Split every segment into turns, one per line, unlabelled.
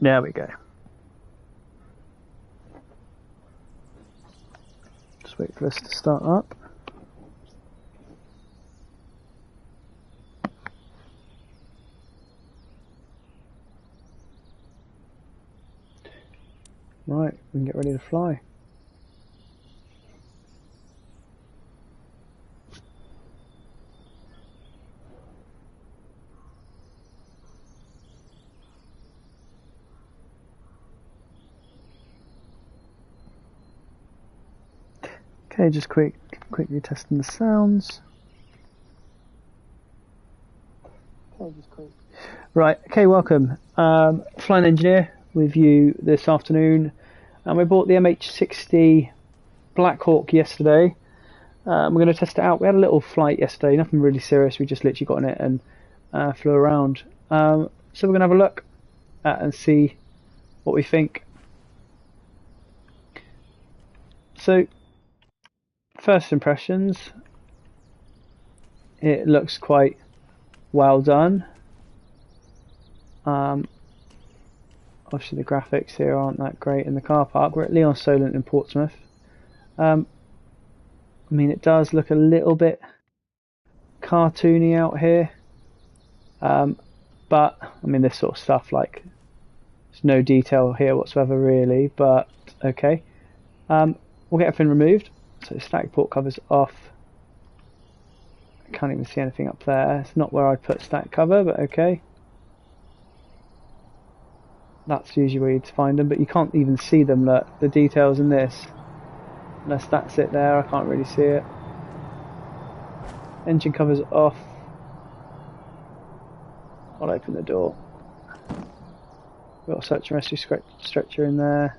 There we go. Just wait for this to start up. Right, we can get ready to fly. Okay, just quickly testing the sounds. Right, okay, welcome. Flying engineer with you this afternoon. And we bought the MH60 Blackhawk yesterday. We're going to test it out. We had a little flight yesterday, nothing really serious. We just literally got in it and flew around. So we're going to have a look at and see what we think. So, first impressions, it looks quite well done. Obviously the graphics here aren't that great in the car park. We're at Leon Solent in Portsmouth. I mean, it does look a little bit cartoony out here, but I mean, this sort of stuff, like, there's no detail here whatsoever really, but okay. We'll get everything removed. So static port covers off. I can't even see anything up there. It's not where I'd put static cover, but okay. That's usually where you'd find them, but you can't even see them. Look, the details in this, unless that's it there, I can't really see it. Engine covers off. I'll open the door. We've got a search and rescue stretcher in there.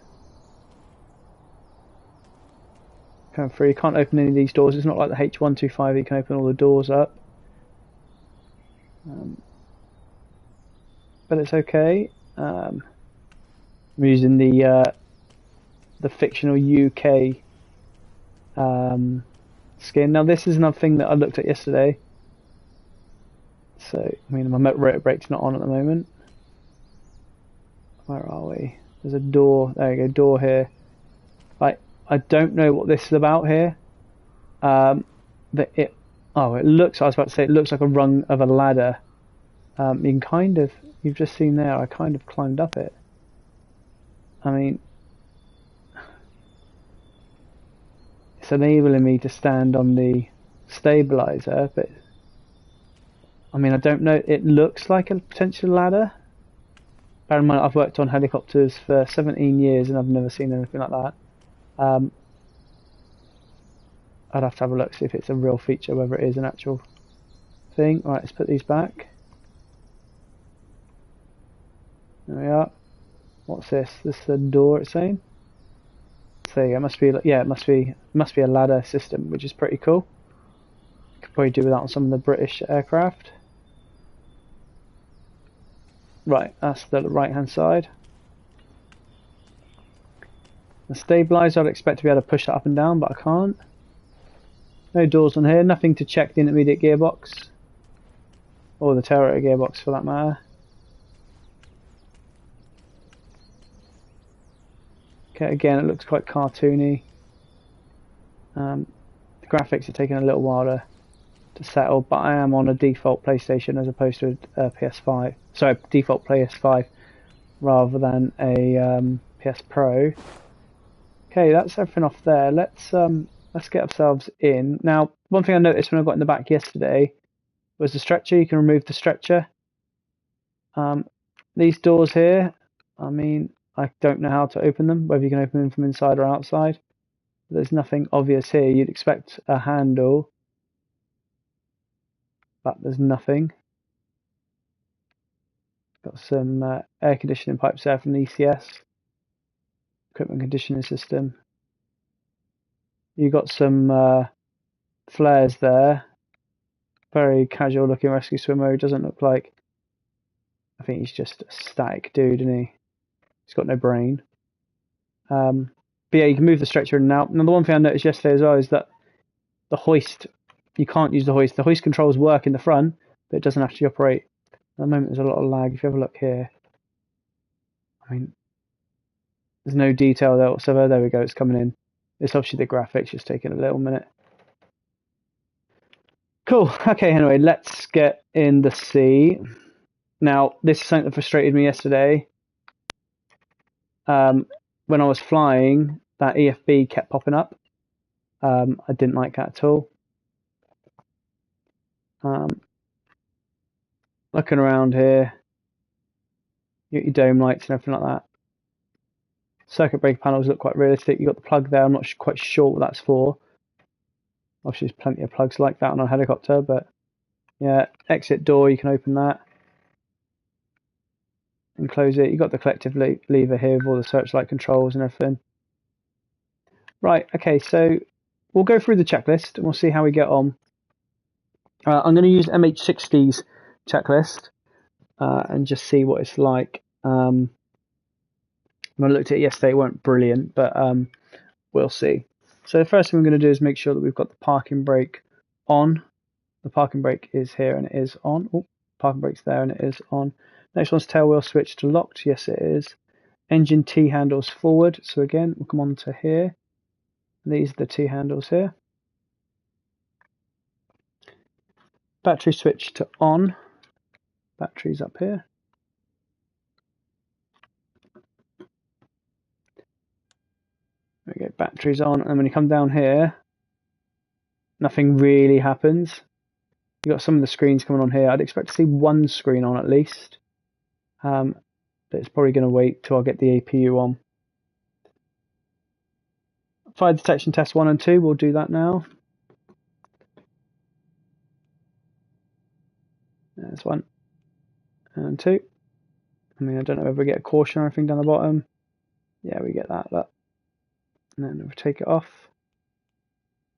Come through. You can't open any of these doors. It's not like the H125. You can open all the doors up. But it's okay. I'm using the fictional UK skin. Now this is another thing that I looked at yesterday. So I mean, my rotor brake's not on at the moment. Where are we? There's a door. There you go. Door here. Like, I don't know what this is about here. It looks. I was about to say it looks like a rung of a ladder. You can kind of. You've just seen there. I kind of climbed up it. I mean, it's enabling me to stand on the stabilizer, but I mean, I don't know. It looks like a potential ladder. Bear in mind, I've worked on helicopters for 17 years and I've never seen anything like that. I'd have to have a look, see if it's a real feature, whether it is an actual thing. Alright, let's put these back. There we are. What's this? This is the door, it's saying. So yeah, it must be. Yeah, it must be a ladder system, which is pretty cool. Could probably do with that on some of the British aircraft. Right, that's the right-hand side. The stabilizer, I'd expect to be able to push that up and down, but I can't. No doors on here. Nothing to check the intermediate gearbox, or the tail rotor gearbox for that matter. Okay, again, it looks quite cartoony. The graphics are taking a little while to settle, but I am on a default PlayStation as opposed to a PS5. Sorry, default PS5 rather than a PS Pro. Okay, that's everything off there. Let's get ourselves in. Now, one thing I noticed when I got in the back yesterday was the stretcher. You can remove the stretcher. These doors here, I mean, I don't know how to open them, whether you can open them from inside or outside. There's nothing obvious here. You'd expect a handle, but there's nothing. Got some air conditioning pipes there from the ECS. Equipment conditioning system. You've got some flares there. Very casual looking rescue swimmer. He doesn't look like... I think he's just a static dude, isn't he? He's got no brain. But yeah, you can move the stretcher in and out. Now, the one thing I noticed yesterday as well is that the hoist, you can't use the hoist. The hoist controls work in the front, but it doesn't actually operate. At the moment, there's a lot of lag. If you have a look here, I mean, there's no detail there whatsoever. There we go, it's coming in. It's obviously the graphics just taking a little minute. Cool. Okay, anyway, let's get in the sea. Now, this is something that frustrated me yesterday. When I was flying, that EFB kept popping up. I didn't like that at all. Looking around here, you got your dome lights and everything like that. Circuit breaker panels look quite realistic. You got the plug there. I'm not quite sure what that's for. Obviously, there's plenty of plugs like that on a helicopter, but yeah, exit door, you can open that and close it. You've got the collective lever here with all the searchlight controls and everything. Right, okay, so we'll go through the checklist and we'll see how we get on. I'm going to use MH60's checklist and just see what it's like. When I looked at it yesterday, it weren't brilliant, but we'll see. So the first thing we're going to do is make sure that we've got the parking brake on. The parking brake is here and it is on. Oh, parking brake's there and it is on. Next one's tail wheel switch to locked. Yes, it is. Engine T handles forward. So again, we'll come on to here. These are the T handles here. Battery switch to on. Battery's up here. There we go, battery's on. And when you come down here, nothing really happens. You've got some of the screens coming on here. I'd expect to see one screen on at least. But it's probably going to wait till I get the APU on. Fire detection test 1 and 2, we'll do that now. There's 1 and 2. I mean, I don't know if we get a caution or anything down the bottom. Yeah, we get that. But and then we'll take it off.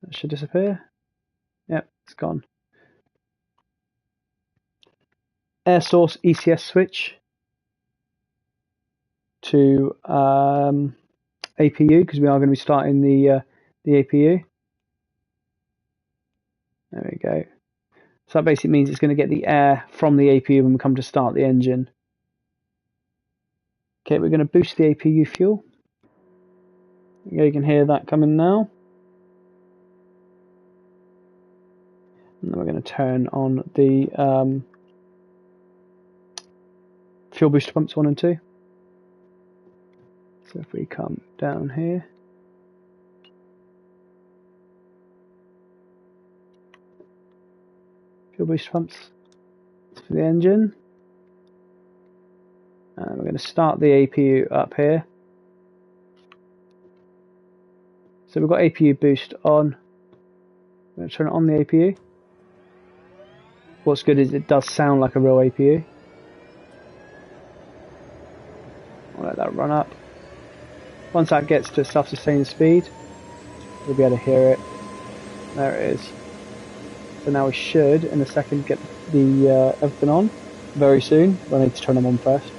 That should disappear. Yep, it's gone. Air source ECS switch to APU, because we are going to be starting the APU. There we go. So that basically means it's going to get the air from the APU when we come to start the engine. Okay, we're going to boost the APU fuel. You can hear that coming now. And then we're going to turn on the fuel booster pumps 1 and 2. So if we come down here, fuel booster pumps for the engine. And we're going to start the APU up here. So we've got APU boost on. I'm going to turn it on the APU. What's good is it does sound like a real APU. I'll let that run up. Once that gets to self-sustaining speed, we'll be able to hear it. There it is. So now we should, in a second, get the everything on very soon. But I need to turn them on first.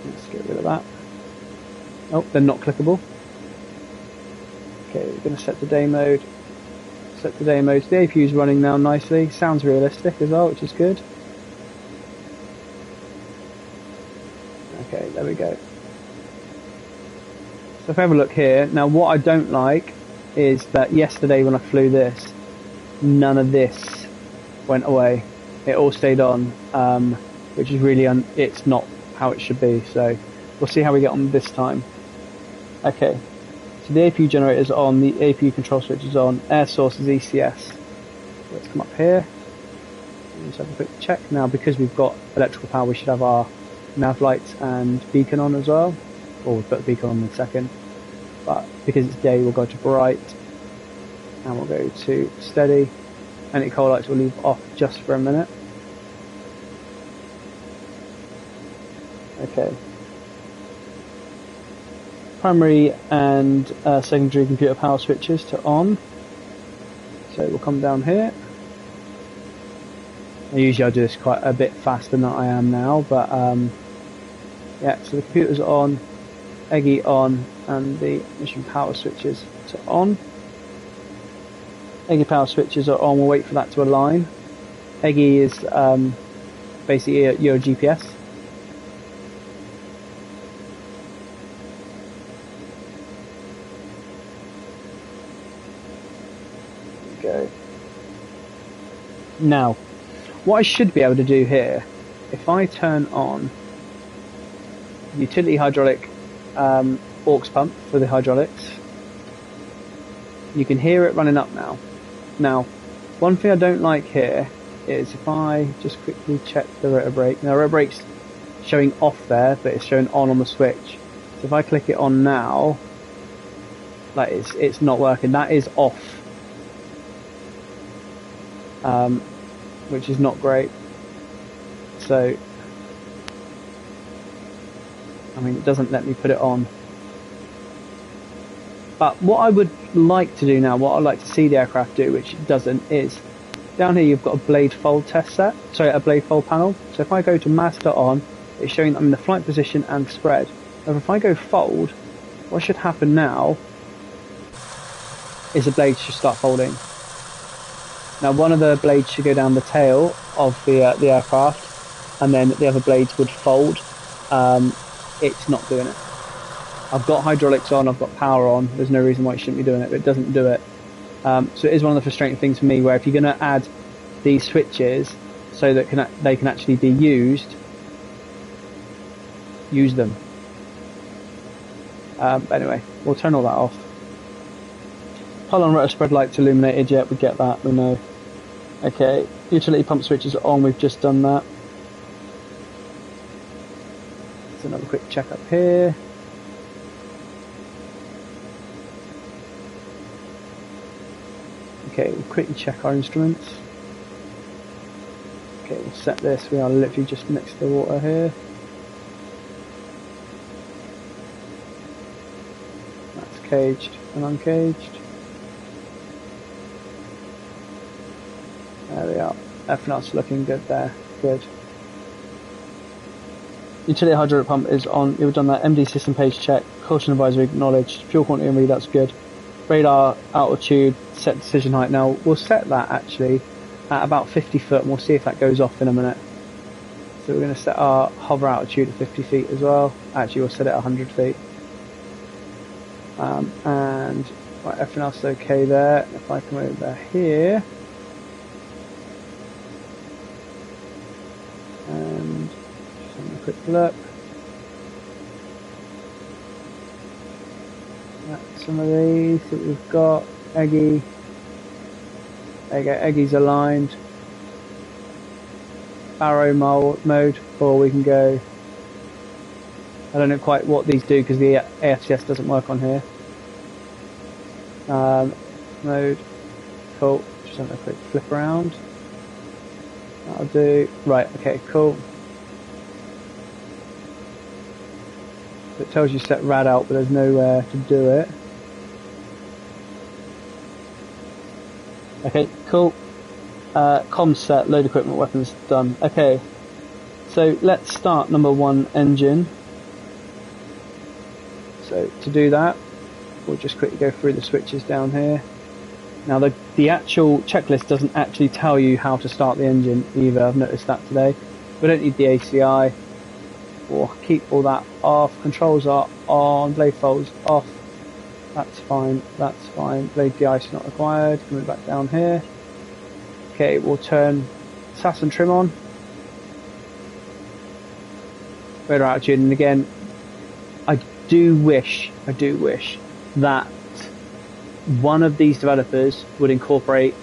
Let's get rid of that. Oh, they're not clickable. Okay, we're going to set the day mode. Set the day mode. The APU is running now nicely. Sounds realistic as well, which is good. Okay, there we go. So if I have a look here, now what I don't like is that yesterday when I flew this, none of this went away. It all stayed on, which is really, it's not how it should be. So we'll see how we get on this time. Okay, so the APU generator is on, the APU control switch is on, air source is ECS. So let's come up here. Let's have a quick check. Now, because we've got electrical power, we should have our nav lights and beacon on as well. Or we'll put the beacon on in a second. But because it's day, we'll go to bright. And we'll go to steady. Any cold lights will leave off just for a minute. Okay. Primary and secondary computer power switches to on. So we'll come down here. Usually I do this quite a bit faster than I am now, but yeah, so the computer's on, EGI on, and the mission power switches to on. EGI power switches are on, we'll wait for that to align. EGI is basically your GPS. Go. Now, what I should be able to do here, if I turn on utility hydraulic aux pump for the hydraulics, you can hear it running up now. Now, one thing I don't like here is if I just quickly check the rotor brake. Now, rotor brake's showing off there, but it's showing on the switch. So if I click it on now, like it's not working. That is off, which is not great. So, I mean, it doesn't let me put it on. But what I would like to do now, what I'd like to see the aircraft do, which it doesn't, is down here you've got a blade fold test set. Sorry, a blade fold panel. So if I go to master on, it's showing that I'm in the flight position and spread. Now if I go fold, what should happen now is the blades should start folding. Now one of the blades should go down the tail of the aircraft, and then the other blades would fold. It's not doing it. I've got hydraulics on, I've got power on, there's no reason why it shouldn't be doing it, but it doesn't do it. So it is one of the frustrating things for me, where if you're going to add these switches so that they can actually be used, use them. But anyway, we'll turn all that off. Pylon rotor spread lights illuminated, yeah, we get that, we know. Okay, utility pump switches are on, we've just done that. Let's another quick check up here. Okay, we'll quickly check our instruments. Okay, we'll set this, we are literally just next to the water here. That's caged and uncaged. There we are. Everything else looking good there. Good. Utility hydraulic pump is on. We've done that. MD system page check. Caution advisory acknowledged. Fuel quantity and read, that's good. Radar altitude, set decision height. Now we'll set that actually at about 50 foot, and we'll see if that goes off in a minute. So we're going to set our hover altitude at 50 feet as well. Actually, we'll set it at 100 feet. And right, everything else is okay there. If I come over here and just have a quick look. Some of these that we've got. Eggy. There you go, Eggy's aligned. Barrow mode, or we can go. I don't know quite what these do because the AFCS doesn't work on here. Mode. Cool. Just have a quick flip around. That'll do. Right, okay, cool. It tells you set rad out, but there's nowhere to do it. Okay, cool. Comms set, load equipment, weapons done. Okay, so let's start number 1 engine. So to do that, we'll just quickly go through the switches down here. Now the actual checklist doesn't actually tell you how to start the engine either, I've noticed that today. We don't need the ACI. We'll keep all that off. Controls are on, blade folds off. That's fine, that's fine. Blade de-ice not required. Coming back down here. Okay, we'll turn SAS and trim on. Radar altitude, and again, I do wish that one of these developers would incorporate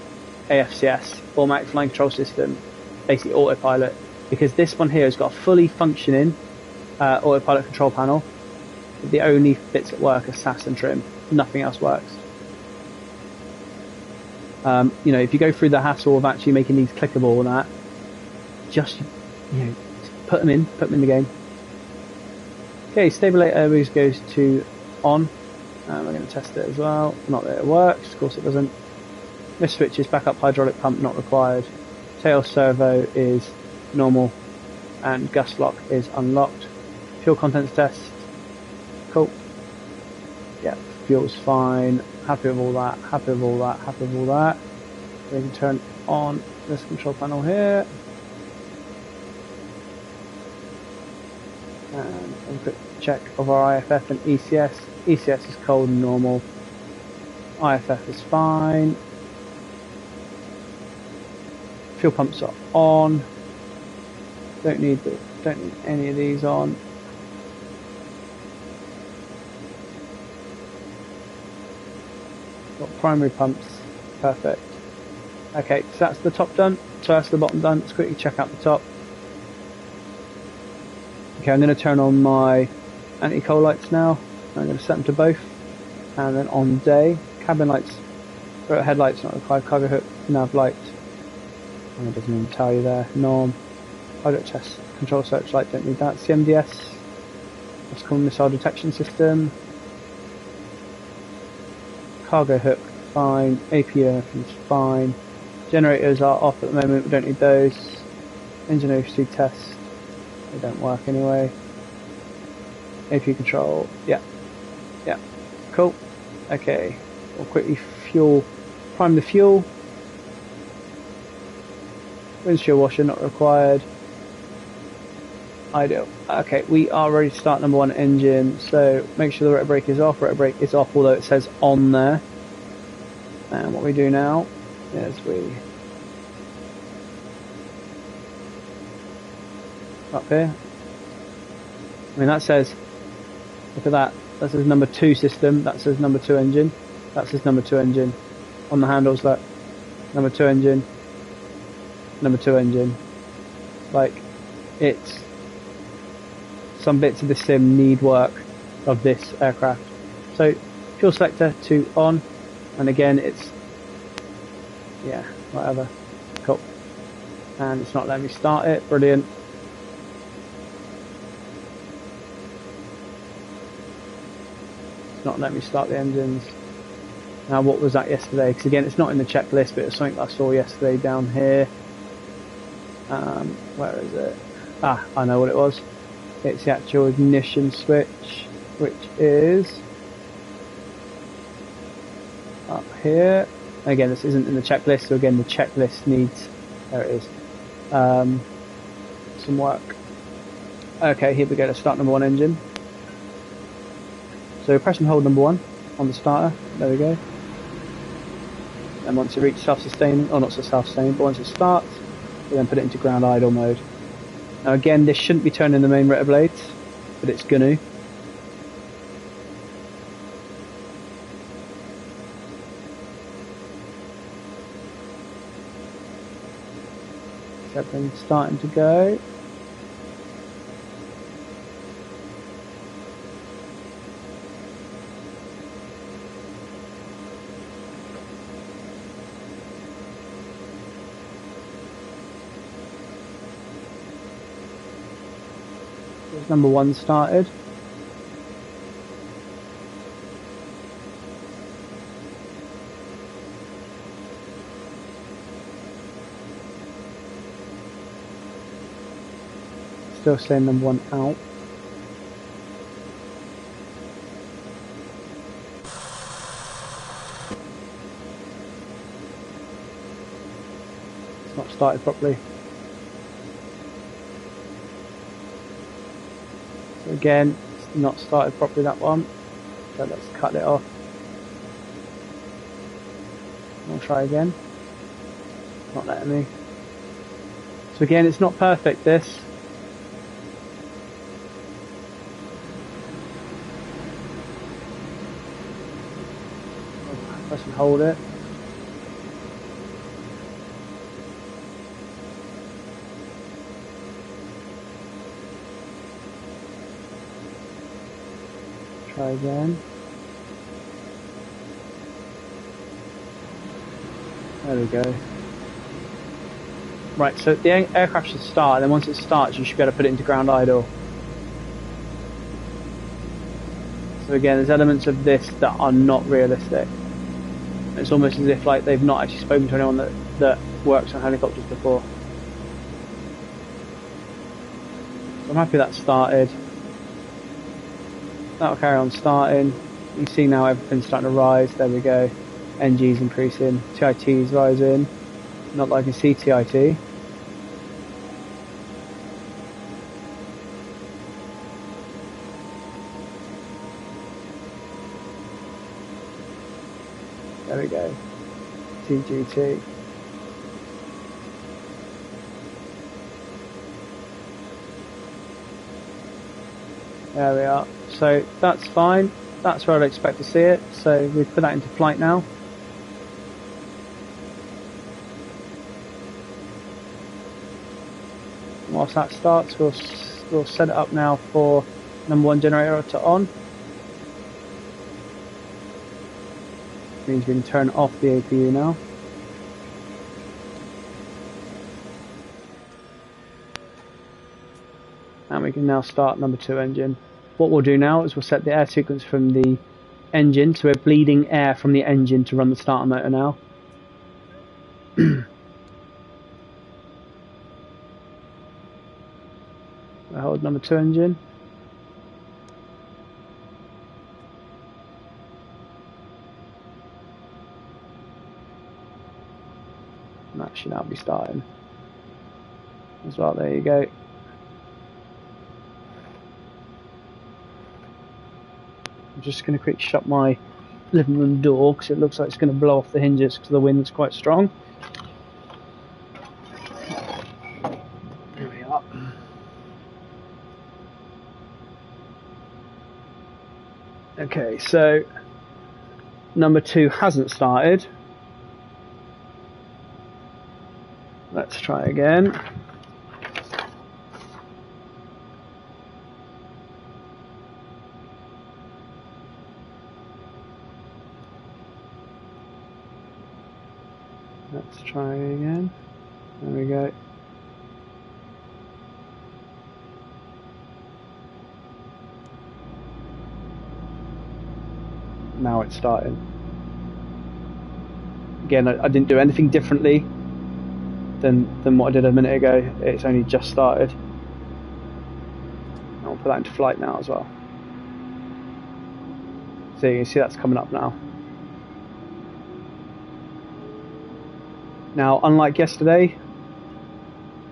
AFCS, Automatic Flying Control System, basically autopilot, because this one here has got a fully functioning autopilot control panel. The only bits that work are SAS and trim. Nothing else works. You know, if you go through the hassle of actually making these clickable and that, just, you know, put them in the game. Okay, stabilator goes to on. We're going to test it as well. Not that it works, of course it doesn't. This switch is backup hydraulic pump not required. Tail servo is normal, and gust lock is unlocked. Fuel contents test. Cool. Yeah, fuel's fine. Happy with all that. Happy with all that. Happy with all that. We can turn on this control panel here. And a quick check of our IFF and ECS. ECS is cold and normal. IFF is fine. Fuel pumps are on. Don't need any of these on. Got primary pumps. Perfect. Okay, so that's the top done. So that's the bottom done. Let's quickly check out the top. Okay, I'm going to turn on my anti-cold lights now. I'm going to set them to both. And then on day, cabin lights, headlights not required, cargo hook, nav light. And it doesn't even tell you there. Norm, pilot chest, control searchlight, don't need that. CMDS, what's called missile detection system. Cargo hook, fine. APF is fine. Generators are off at the moment, we don't need those. Engine overspeed test. They don't work anyway. AP control, yeah, cool. Okay, we'll quickly prime the fuel. Windshield washer not required. Ideal. Okay, we are ready to start number one engine. So make sure the rotor brake is off. Rotor brake is off, although it says on there. And what we do now is we up here. I mean that says, look at that. That says number 2 system. That says number 2 engine. That says number 2 engine. On the handles, look. Number 2 engine. Number 2 engine. Like, it's some bits of the sim need work of this aircraft. So fuel selector to on, and again it's whatever. Cool. And it's not letting me start it. Brilliant. It's not letting me start the engines. Now what was that yesterday? Because again it's not in the checklist, but it's something I saw yesterday down here. Where is it? Ah, I know what it was. It's the actual ignition switch, which is up here. Again, this isn't in the checklist, so again the checklist needs, there it is, some work. Okay, here we go, let's start number 1 engine. So press and hold number 1 on the starter, there we go. And once it reaches self-sustaining, or not so self-sustaining, but once it starts, we then put it into ground idle mode. Now again, this shouldn't be turning the main rotor blades, but it's gonna. Everything's starting to go. There's number 1 started. Still saying number 1 out. It's not started properly. So again, it's not started properly, that one. So let's cut it off. We'll try again. Not letting me. So again, it's not perfect, this. Press and hold it. Try again. There we go. Right, so the aircraft should start, and then once it starts you should be able to put it into ground idle. So again, there's elements of this that are not realistic. It's almost as if like they've not actually spoken to anyone that works on helicopters before. So I'm happy that started. That'll carry on starting. You see now everything's starting to rise. There we go. NG's increasing. TIT's rising. Not that I can see TIT. There we go. TGT. There we are. So that's fine. That's where I'd expect to see it. So we've put that into flight now. Whilst that starts, we'll set it up now for number 1 generator to on. Means we can turn off the APU now. And we can now start number 2 engine. What we'll do now is we'll set the air sequence from the engine, so we're bleeding air from the engine to run the starter motor now. We'll hold number 2 engine. And that should now be starting as well. There you go. I'm just going to quickly shut my living room door because it looks like it's going to blow off the hinges because the wind's quite strong. There we are. Okay, so number 2 hasn't started. Let's try again. Let's try again. There we go. Now it's starting. Again, I didn't do anything differently than what I did a minute ago. It's only just started. I'll put that into flight now as well. So you can see that's coming up now. Now, unlike yesterday,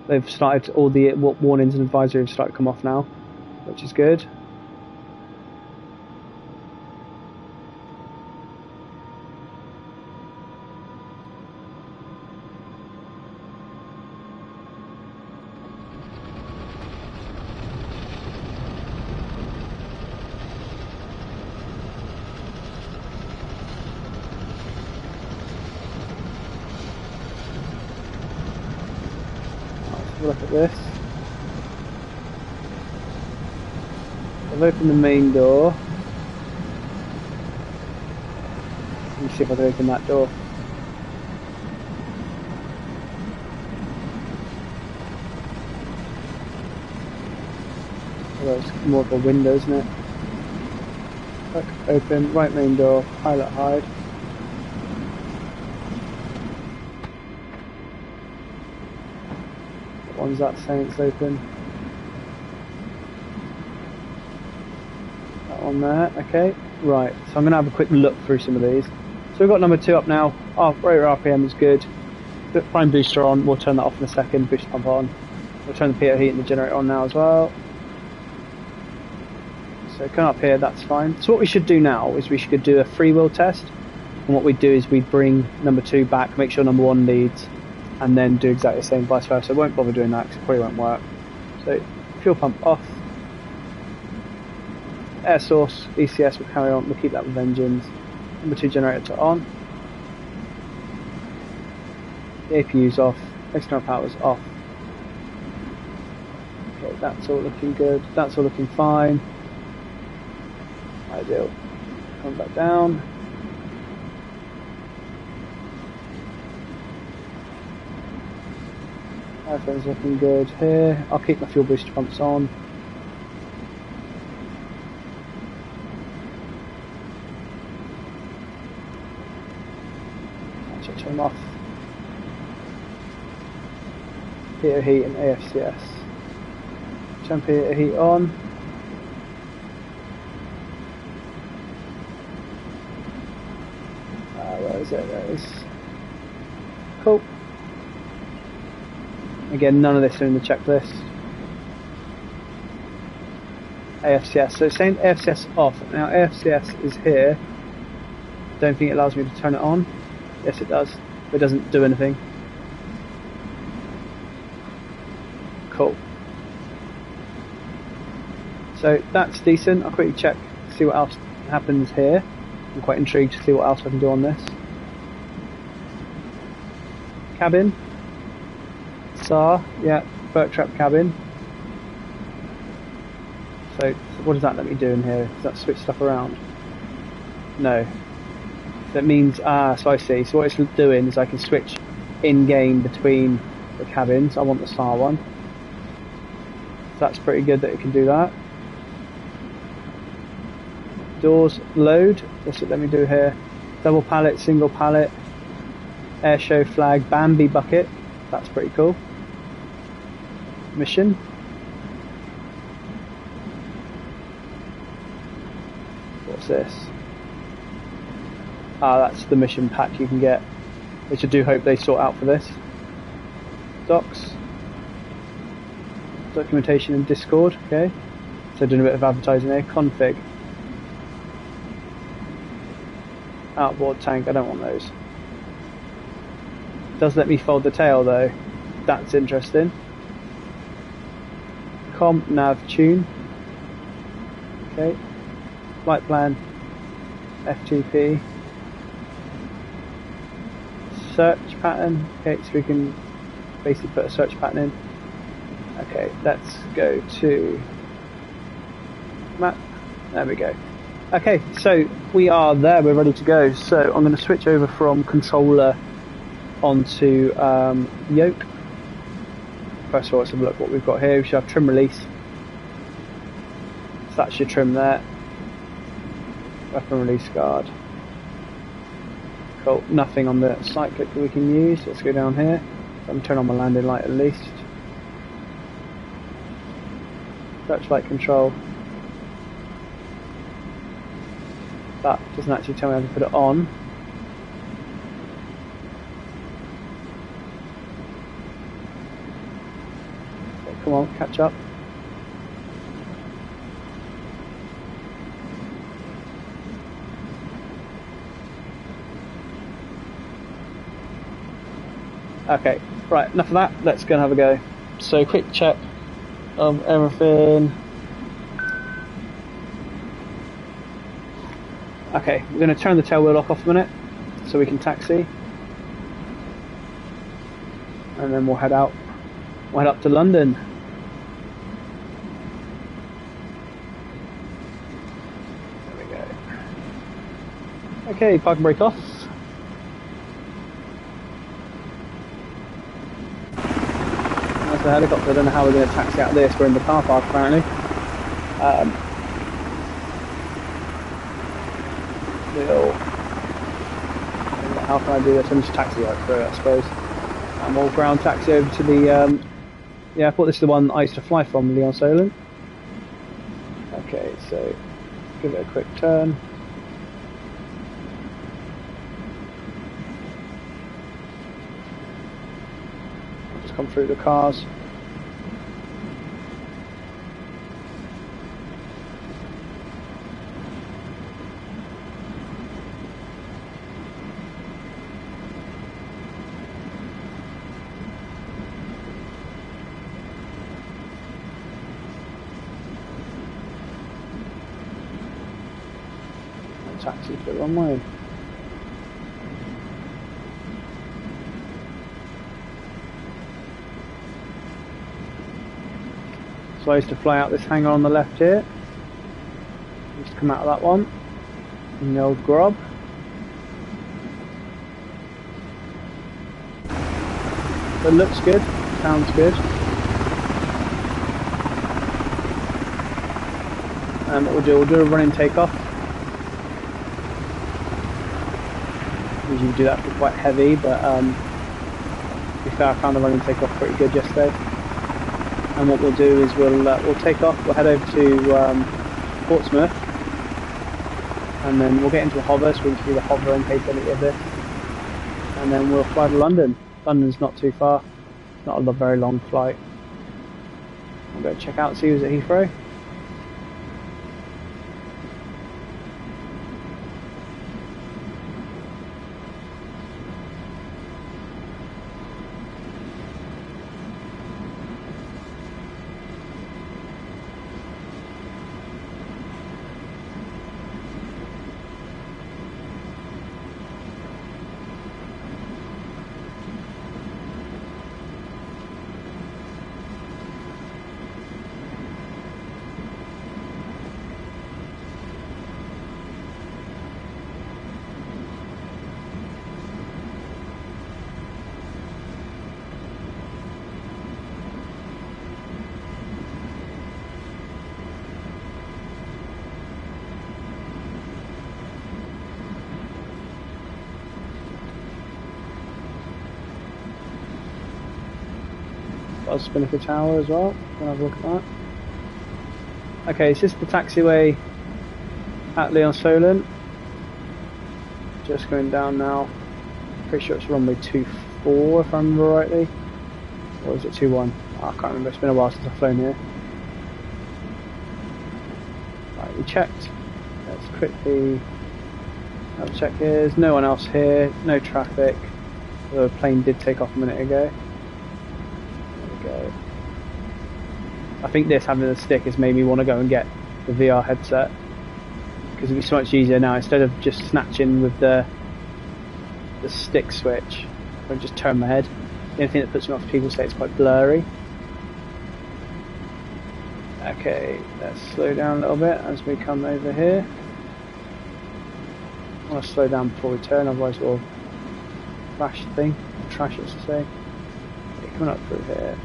they've started, all the warnings and advisories have started to come off now, which is good. Look at this. I've opened the main door. Let me see if I can open that door. Well, it's more of a window, isn't it? Look, open, right main door, pilot hide. One's that saying it's open. That one there, okay. Right, so I'm going to have a quick look through some of these. So we've got number 2 up now. Oh, rate RPM is good. Prime booster on, we'll turn that off in a second. Booster pump on. We'll turn the PO heat and the generator on now as well. So come up here, that's fine. So what we should do now is we should do a freewheel test. And what we'd do is we'd bring number 2 back, make sure number 1 leads, and then do exactly the same vice versa. I won't bother doing that because it probably won't work. So fuel pump off. Air source, ECS will carry on, we'll keep that with engines. Number 2 generator to on. The APU's off, external power's off. Okay, that's all looking good, that's all looking fine. Ideal. Come back down. Everything's looking good here. I'll keep my fuel booster pumps on. Actually, turn them off. Heater heat and AFCS. Turn heater heat on. Where is it? There it is. Cool. Again, none of this are in the checklist. AFCS. So it's saying AFCS off. Now AFCS is here. Don't think it allows me to turn it on. Yes, it does. It doesn't do anything. Cool. So that's decent. I'll quickly check, see what else happens here. I'm quite intrigued to see what else I can do on this. Cabin. SAR, yeah, Bird Trap cabin. So what does that let me do in here? Does that switch stuff around? No. That means, so I see. So what it's doing is I can switch in-game between the cabins. I want the SAR one. So that's pretty good that it can do that. Doors load. What's it let me do here? Double pallet, single pallet, air show flag, Bambi bucket. That's pretty cool. Mission. What's this? That's the mission pack you can get, which I do hope they sort out for this. Docs. Documentation in Discord, okay. So doing a bit of advertising there. Config. Outboard tank, I don't want those. Does let me fold the tail though. That's interesting. Com, nav, tune. Okay. Flight plan. FTP. Search pattern. Okay, so we can basically put a search pattern in. Okay, let's go to map. There we go. Okay, so we are there, we're ready to go. So I'm going to switch over from controller onto yoke. First of all, let's have a look at what we've got here. We should have trim release. So that's your trim there. Weapon release guard. Cool, nothing on the cyclic that we can use. Let's go down here. I'm going to turn on my landing light at least. Searchlight control. That doesn't actually tell me how to put it on. Okay, come on, catch up. Okay, right, enough of that. Let's go and have a go. So, quick check of everything. Okay, we're going to turn the tail wheel lock off a minute so we can taxi, and then we'll head out. We'll head up to London. There we go. Okay, park and brake off. That's the helicopter. I don't know how we're going to taxi out of this. We're in the car park apparently. How can I do this? I'm just taxi right through it, I suppose. And we'll ground taxi over to the airport. This is the one I used to fly from, Lyon Solent. Okay, so give it a quick turn. I'll just come through the cars. Taxi for the runway. So I used to fly out this hangar on the left here. Just come out of that one. In the old grub. It looks good, sounds good. And what we'll do a running takeoff. Usually do that for quite heavy, but to be fair, I found the running takeoff pretty good yesterday. And what we'll do is we'll take off. We'll head over to Portsmouth, and then we'll get into a hover. So we can do the hover and capability of this, and then we'll fly to London. London's not too far, not a very long flight. I'll go check out, see who's at Heathrow. got a Spinnaker Tower as well. We'll have a look at that. Okay, is this the taxiway at Lyon Solent? Just going down now. Pretty sure it's runway 24 if I remember rightly. Or is it 21? Oh, I can't remember, it's been a while since I've flown here. Right, we checked. Let's quickly have a check here. There's no one else here, no traffic. The plane did take off a minute ago. There we go. I think this having the stick has made me want to go and get the VR headset, because it'd be so much easier now. Instead of just snatching with the stick switch, I just turn my head. The only thing that puts me off is people say it's quite blurry. Okay, let's slow down a little bit as we come over here. I want to slow down before we turn, otherwise we'll crash the thing, trash it to say. Okay, coming up through here.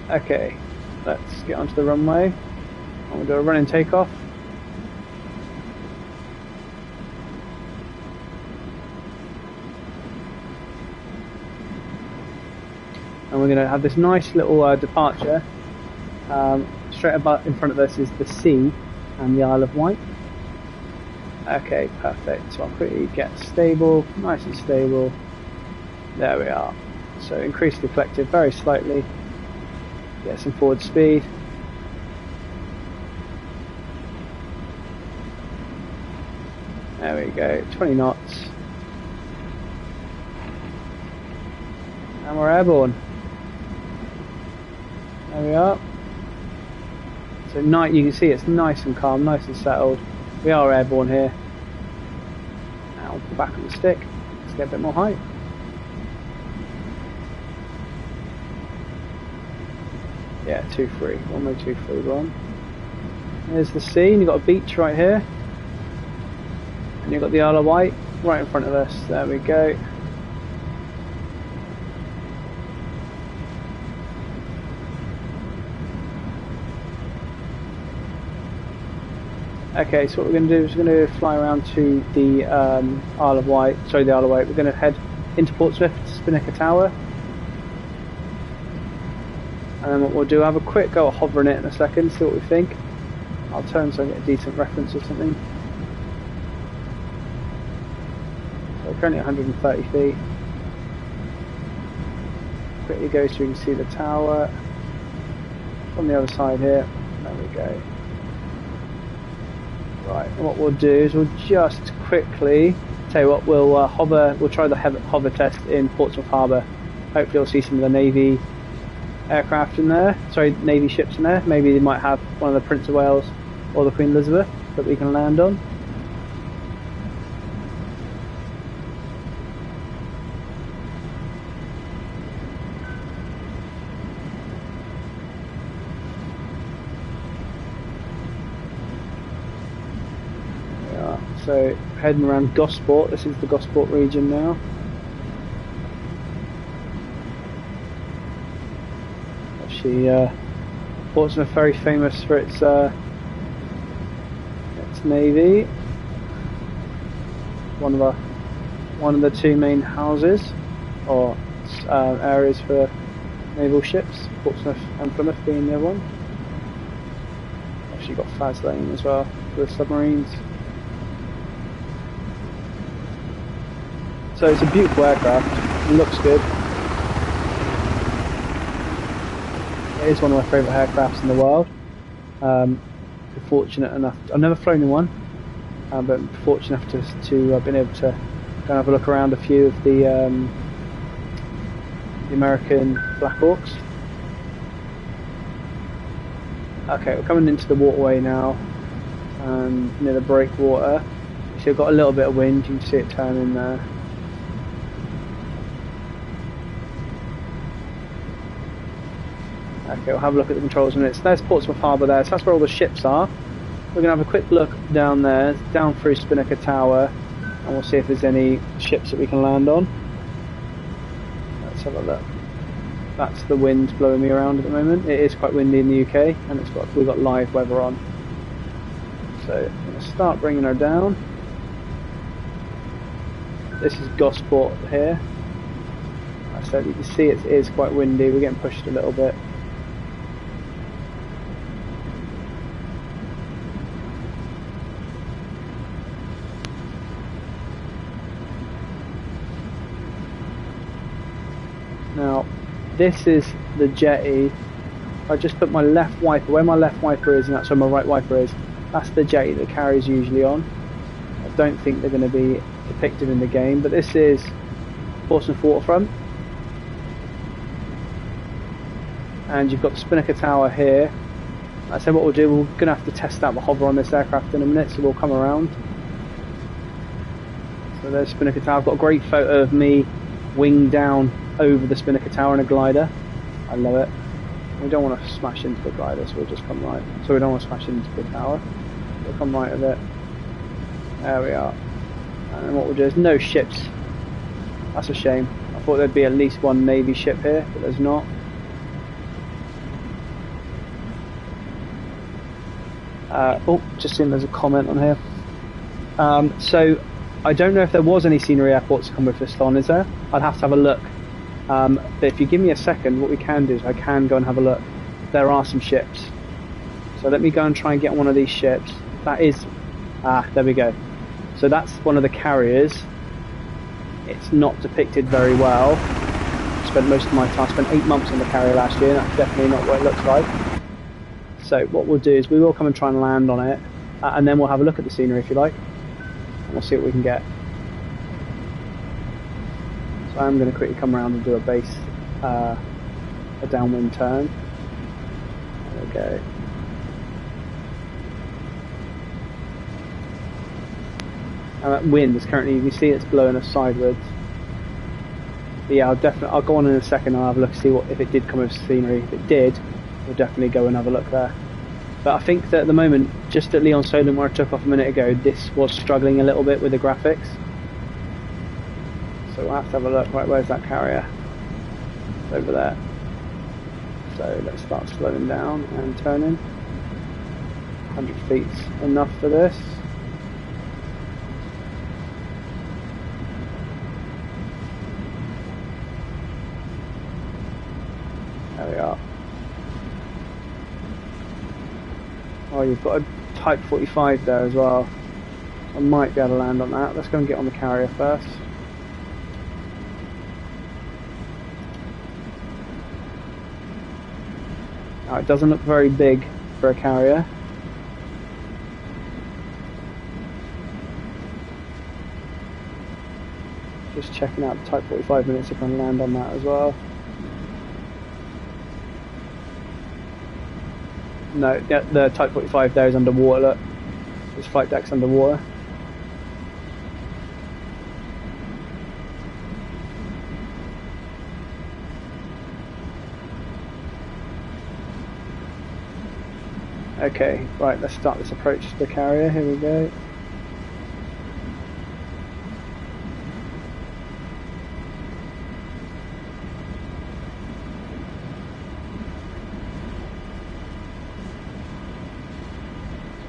Okay, let's get onto the runway. I'm going to do a running takeoff. And we're going to have this nice little departure. Straight about in front of us is the sea and the Isle of Wight. Okay, perfect. So I'll quickly get stable, nice and stable. There we are. So increase the collective very slightly. Get some forward speed. There we go, 20 knots. And we're airborne. There we are. So night, you can see it's nice and calm, nice and settled. We are airborne here. Now we'll back on the stick. Let's get a bit more height. Yeah, 2-3, runway 231. There's the sea, and you've got a beach right here. And you've got the Isle of Wight right in front of us. There we go. Okay, so what we're going to do is we're going to fly around to the Isle of Wight. Sorry, the Isle of Wight. We're going to head into Portsmouth, Spinnaker Tower. And then what we'll do, have a quick go at hovering it in a second, see what we think. I'll turn so I get a decent reference or something. So currently 130 feet. Quickly go so you can see the tower. From the other side here. There we go. Right, and what we'll do is we'll just quickly, tell you what, we'll hover. We'll try the hover test in Portsmouth Harbour. Hopefully we'll see some of the Navy aircraft in there, sorry, Navy ships in there. Maybe they might have one of the Prince of Wales or the Queen Elizabeth that we can land on. Yeah, so heading around Gosport, this is the Gosport region now. Portsmouth very famous for its navy. One of the two main houses or areas for naval ships. Portsmouth and Plymouth being the other one. Actually got Faz Lane as well for the submarines. So it's a beautiful aircraft. It looks good. It is one of my favourite aircrafts in the world. Fortunate enough, I've never flown in one, but fortunate enough to have been able to go and have a look around a few of the American Blackhawks. Okay, we're coming into the waterway now, near the breakwater. So we've got a little bit of wind, you can see it turning there. Okay, we'll have a look at the controls in a minute. So there's Portsmouth Harbour there, so that's where all the ships are. We're going to have a quick look down there, down through Spinnaker Tower, and we'll see if there's any ships that we can land on. Let's have a look. That's the wind blowing me around at the moment. It is quite windy in the UK, and we've got live weather on. So I'm going to start bringing her down. This is Gosport here. So you can see it is quite windy, we're getting pushed a little bit. Now, this is the jetty. I just put my left wiper, where my left wiper is, and that's where my right wiper is. That's the jetty that carrier's usually on. I don't think they're going to be depicted in the game, but this is Portsmouth Waterfront. And you've got the Spinnaker Tower here. Like I said, what we'll do, we're going to have to test out the hover on this aircraft in a minute, so we'll come around. So there's Spinnaker Tower. I've got a great photo of me winged down over the Spinnaker Tower in a glider. I love it. We don't want to smash into the glider, so we'll just come right. So we don't want to smash into the tower. We'll come right with it. There we are. And then what we'll do is no ships. That's a shame. I thought there'd be at least one Navy ship here, but there's not. Oh, just seen there's a comment on here. So I don't know if there was any scenery airports to come with this on, is there? I'd have to have a look. But if you give me a second, what we can do is I can go and have a look. There are some ships. So let me go and try and get one of these ships. That is... there we go. So that's one of the carriers. It's not depicted very well. I spent most of my time, I spent 8 months on the carrier last year, and that's definitely not what it looks like. So what we'll do is we will come and try and land on it, and then we'll have a look at the scenery if you like. And we'll see what we can get. So I'm going to quickly come around and do a base, a downwind turn. There we go. And that wind is currently, you can see it's blowing us sideways. But yeah, I'll go on in a second and I'll have a look, see what if it did come with scenery. If it did, we'll definitely go and have a look there. But I think that at the moment, just at Leon Solent where I took off a minute ago, this was struggling a little bit with the graphics. So we'll have to have a look. Right, where's that carrier? It's over there. So let's start slowing down and turning. 100 feet's enough for this. There we are. Oh, you've got a Type 45 there as well. I might be able to land on that. Let's go and get on the carrier first. Now, it doesn't look very big for a carrier. Just checking out the Type 45 minutes if I can land on that as well. No, the Type 45 there is underwater, look. This flight deck's underwater. Okay, right, let's start this approach to the carrier, here we go.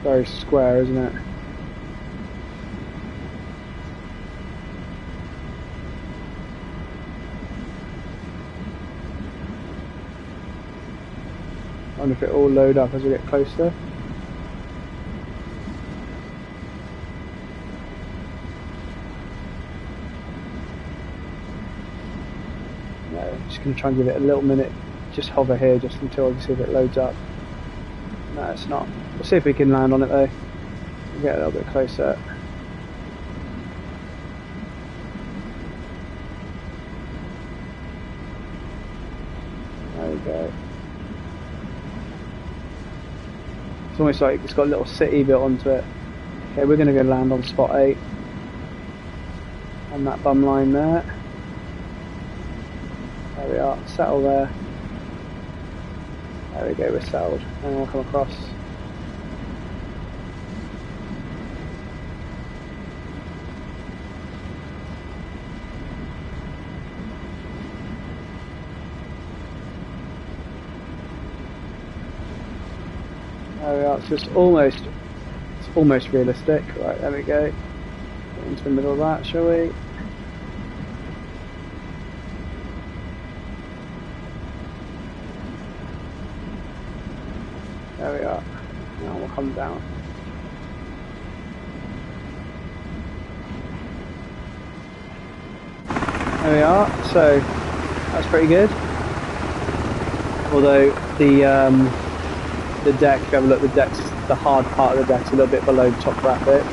Very square, isn't it? I wonder if it will load up as we get closer. No, I'm just going to try and give it a little minute. Just hover here just until I see if it loads up. No, it's not. We'll see if we can land on it though. We'll get a little bit closer. There we go. It's almost like it's got a little city built onto it. Okay, we're going to go land on spot 8. On that bum line there. There we are, settle there. There we go, we're settled. And we'll come across. There we are, it's almost realistic. Right, there we go. Get into the middle of that, shall we? There we are. Now we'll come down. There we are. So that's pretty good. Although the deck, if you have a look, the hard part of the deck's a little bit below the top of that bit.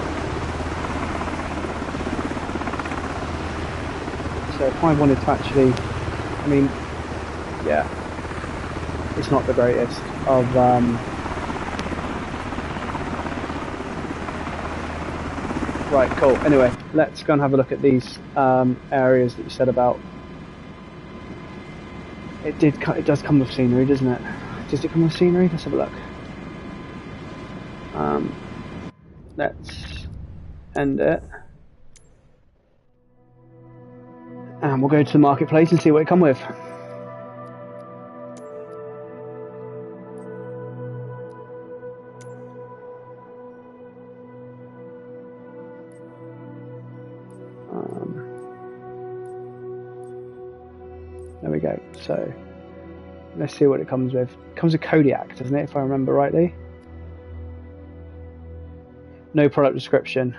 So if I wanted to actually, I mean, yeah, it's not the greatest of right, cool. Anyway, let's go and have a look at these areas that you said about. It does come with scenery, doesn't it? Does it come with scenery? Let's have a look. Let's end it. And we'll go to the marketplace and see what it comes with. There we go. So let's see what it comes with. It comes with Kodiak, doesn't it, if I remember rightly? No product description.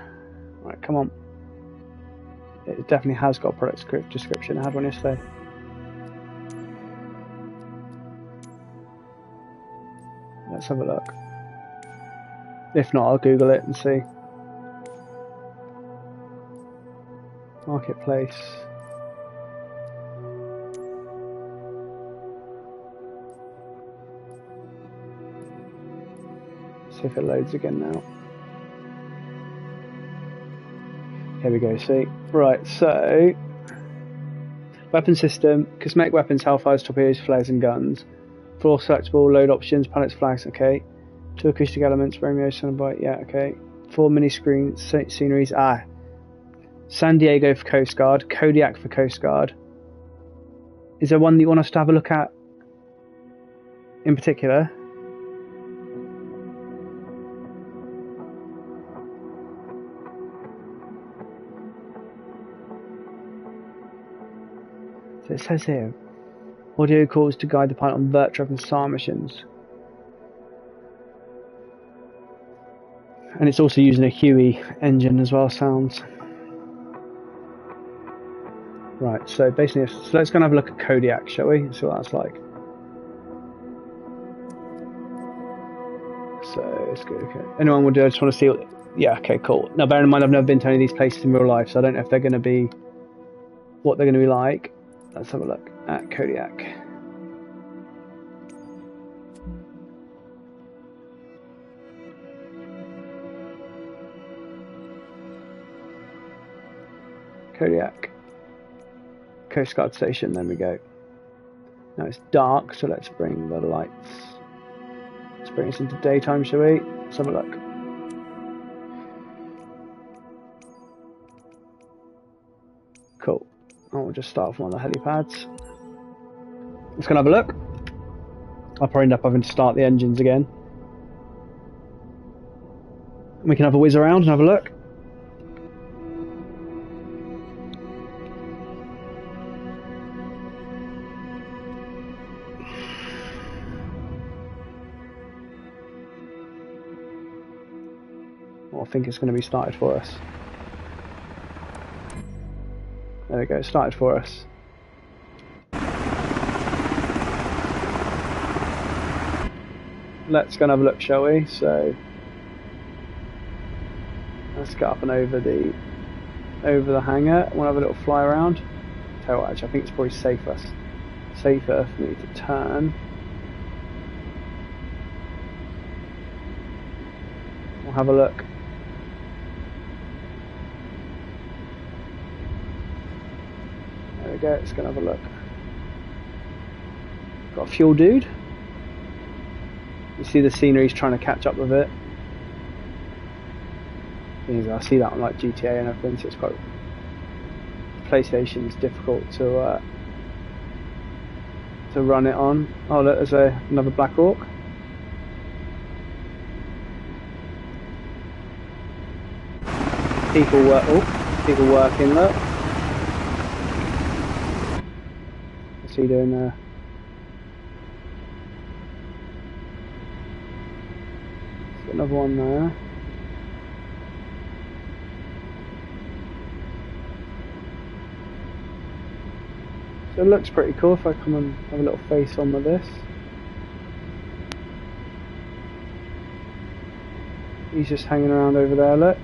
Right, come on. It definitely has got a product description. I had one yesterday. Let's have a look. If not, I'll Google it and see. Marketplace. See if it loads again now. Here we go, see. Right, so weapon system, cosmetic weapons, hellfires, torpedoes, flares and guns. 4 selectable load options, pallets, flags, okay. 2 acoustic elements, Romeo, Sonobite, yeah, okay. 4 mini screen sceneries, San Diego for Coast Guard, Kodiak for Coast Guard. Is there one that you want us to have a look at in particular? So it says here, audio calls to guide the pilot on Virtual and SAR missions. And it's also using a Huey engine as well, sounds. Right, so basically, so let's go and have a look at Kodiak, shall we? See what that's like. So it's good, okay. Anyone will do, I just want to see what, yeah, okay, cool. Now bearing in mind I've never been to any of these places in real life, so I don't know if they're going to be, what they're going to be like. Let's have a look at Kodiak. Kodiak. Coast Guard Station, there we go. Now it's dark, so let's bring the lights. Let's bring us into daytime, shall we? Let's have a look. Cool. And we'll just start from one of the helipads. Let's go and have a look. I'll probably end up having to start the engines again. We can have a whiz around and have a look. Well, I think it's going to be started for us. There we go, it started for us. Let's go and have a look, shall we? So let's get up and over the hangar. We'll have a little fly around. Tell you what, actually, I think it's probably safer for me to turn. We'll have a look. There we go, let's go and have a look. Got a fuel dude. You see the scenery's trying to catch up with it. I see that on like GTA and everything, so it's quite. PlayStation's difficult to run it on. Oh look, there's another Blackhawk. People working. Look. What's he doing there? Got another one there. So it looks pretty cool if I come and have a little face on with this. He's just hanging around over there, look.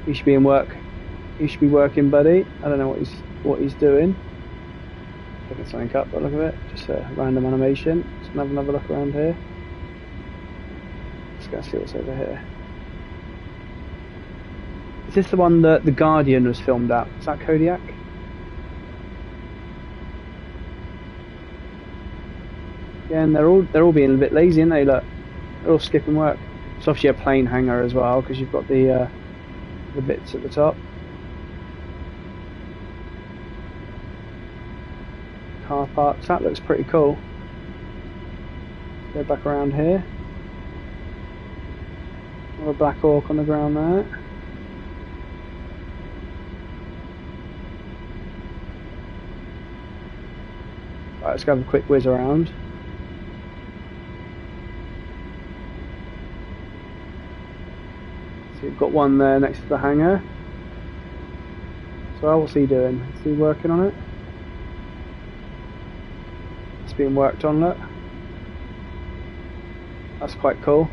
He should be in work. He should be working, buddy. I don't know what he's doing. Picking something up, but look at it. Just a random animation. Let's have another look around here. Let's go see what's over here. Is this the one that The Guardian was filmed at? Is that Kodiak? Yeah, and they're all being a bit lazy, aren't they? Look, they're all skipping work. It's obviously a plane hangar as well, because you've got the bits at the top. Car parks. That looks pretty cool. Let's go back around here. Another Blackhawk on the ground there. Right, let's go have a quick whiz around. So you've got one there next to the hangar. So what's he doing? Is he working on it? It's being worked on, look. That's quite cool.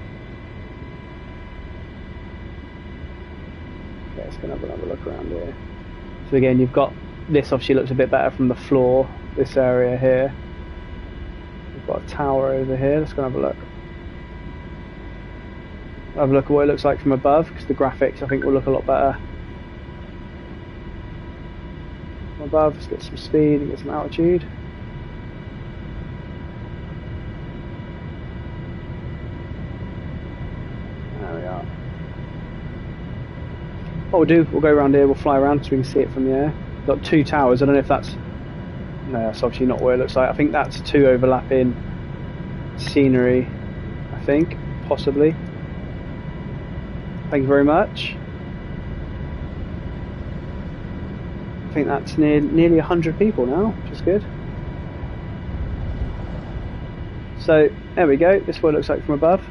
Okay, let's go have another look around here. So again, you've got this obviously looks a bit better from the floor, this area here. We've got a tower over here, let's go and have a look. Have a look at what it looks like from above, because the graphics I think will look a lot better. From above, let's get some speed and get some altitude. There we are. What we'll do, we'll go around here, we'll fly around so we can see it from the air. We've got two towers, I don't know if that's... No, that's obviously not what it looks like. I think that's two overlapping scenery, I think, possibly. Thank you very much. I think that's nearly 100 people now, which is good. So, there we go, this is what it looks like from above.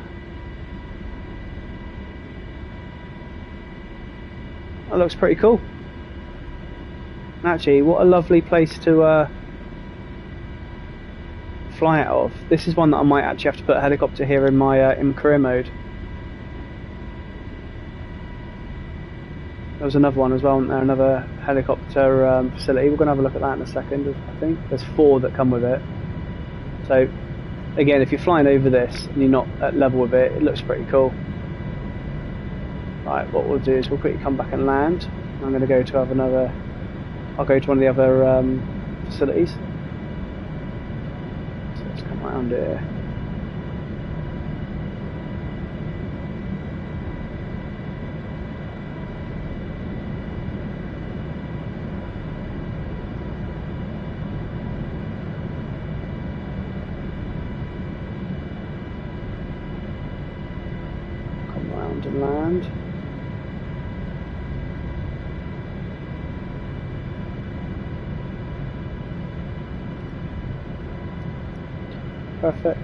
That looks pretty cool. Actually, what a lovely place to fly out of. This is one that I might actually have to put a helicopter here in my career mode. There was another one as well, wasn't there? Another helicopter facility. We're going to have a look at that in a second, I think. There's 4 that come with it. So, again, if you're flying over this and you're not at level with it, it looks pretty cool. Right, what we'll do is we'll quickly come back and land. I'm going to go to have another... I'll go to one of the other facilities. So let's come around here. Come around and land. Perfect.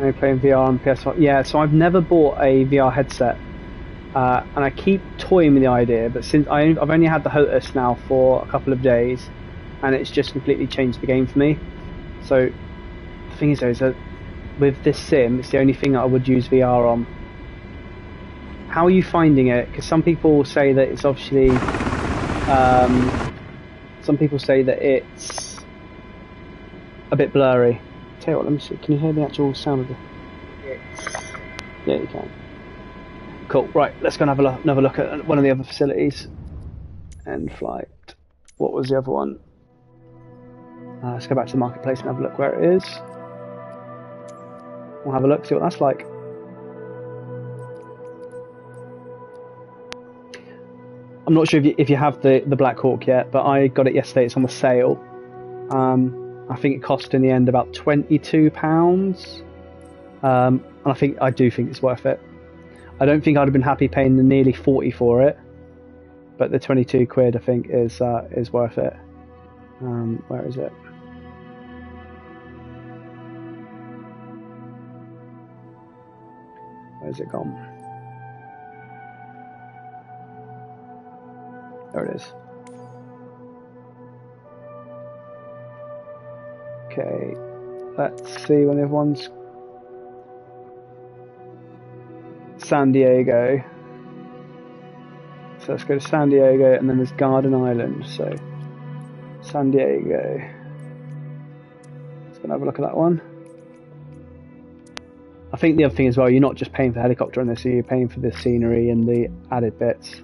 I'm playing VR on PS5. Yeah, so I've never bought a VR headset, and I keep toying with the idea. But since I've only had the HOTAS now for a couple of days, and it's just completely changed the game for me. So the thing is though, is that with this sim, it's the only thing that I would use VR on. How are you finding it? Because some people say that it's obviously, some people say that it's a bit blurry. Tell you what, let me see. Can you hear the actual sound of it? Yeah, you can. Cool. Right, let's go and have another look at one of the other facilities. End flight. What was the other one? Let's go back to the marketplace and have a look where it is. We'll have a look, see what that's like. I'm not sure if you have the Blackhawk yet, but I got it yesterday. It's on the sale. I think it cost in the end about £22. And I do think it's worth it. I don't think I'd have been happy paying the nearly 40 for it, but the 22 quid I think is worth it. Where is it? Where's it gone? There it is. Okay, let's see when everyone's San Diego. So let's go to San Diego, and then there's Garden Island. So San Diego. Let's go and have a look at that one. I think the other thing as well, you're not just paying for the helicopter on this, so you're paying for the scenery and the added bits.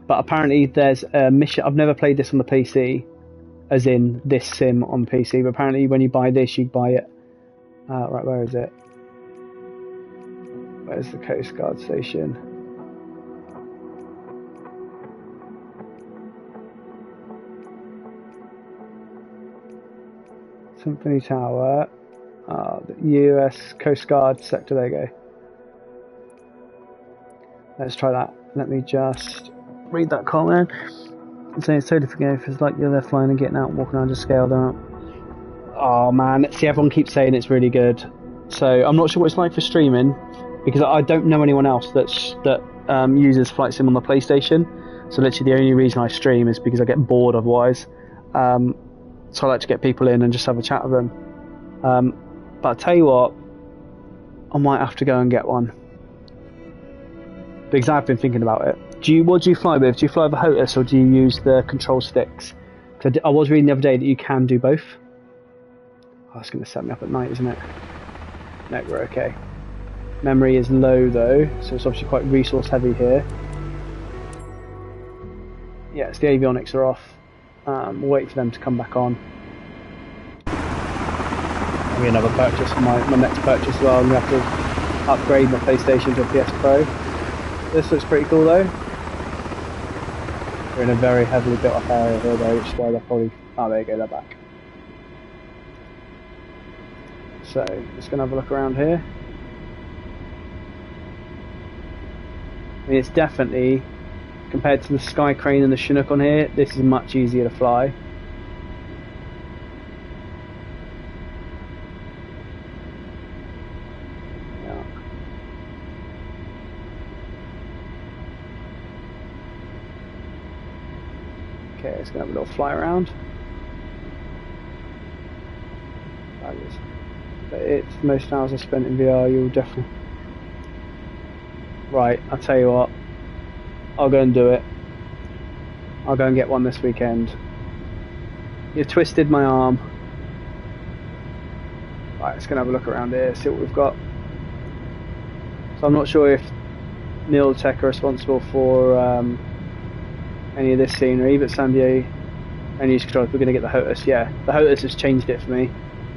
But apparently there's a mission. I've never played this on the PC, as in this sim on PC, but apparently when you buy this, you buy it. Right, where is it? Where's the Coast Guard station? Symphony Tower. The US Coast Guard sector, there you go. Let's try that. Let me just read that comment. It's saying it's totally forgiving if it's like you're there flying and getting out and walking around to scale them. Oh man, see, everyone keeps saying it's really good. So I'm not sure what it's like for streaming, because I don't know anyone else that uses Flight Sim on the PlayStation. So literally the only reason I stream is because I get bored otherwise. So I like to get people in and just have a chat with them. But I'll tell you what, I might have to go and get one, because I've been thinking about it. What do you fly with? Do you fly with a HOTAS or do you use the control sticks? I was reading the other day that you can do both. Oh, it's going to set me up at night, isn't it? No, we're okay. Memory is low though, so it's obviously quite resource heavy here. Yes, the avionics are off. We'll wait for them to come back on. Maybe another purchase for my next purchase as well. I'm going to have to upgrade my PlayStation to a PS Pro. This looks pretty cool though. We're in a very heavily built up area here though, which is why they're probably... Oh, there you go, they're back. So, just going to have a look around here. I mean, it's definitely, compared to the Sky Crane and the Chinook on here, this is much easier to fly. Yeah. Okay, let's go have a little fly around. But it's most hours I spent in VR, you'll definitely... Right, I'll tell you what, I'll go and do it. I'll go and get one this weekend. You've twisted my arm. Right, let's go and have a look around here, see what we've got. So I'm not sure if Miltech are responsible for any of this scenery, but San Diego only use controllers. We're going to get the HOTAS. Yeah, the HOTAS has changed it for me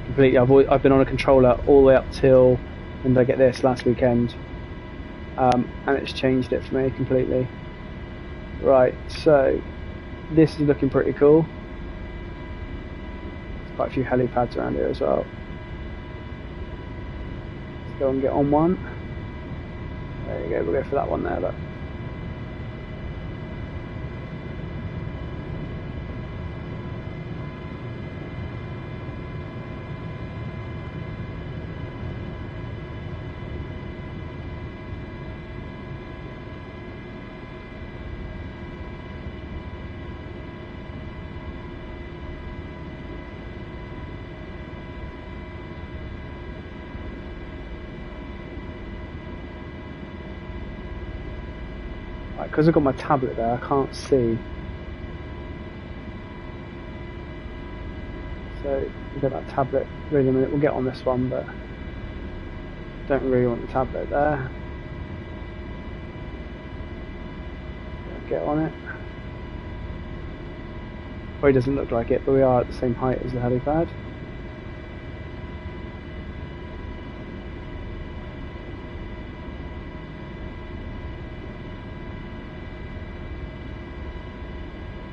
completely. I've been on a controller all the way up till, when did I get this, last weekend. And it's changed it for me completely. Right, so this is looking pretty cool. There's quite a few helipads around here as well. Let's go and get on one. There you go, we'll go for that one there, look. because I've got my tablet there, I can't see. So we'll get that tablet really in a minute. We'll get on this one, but don't really want the tablet there. Get on it. Probably doesn't look like it, but we are at the same height as the helipad.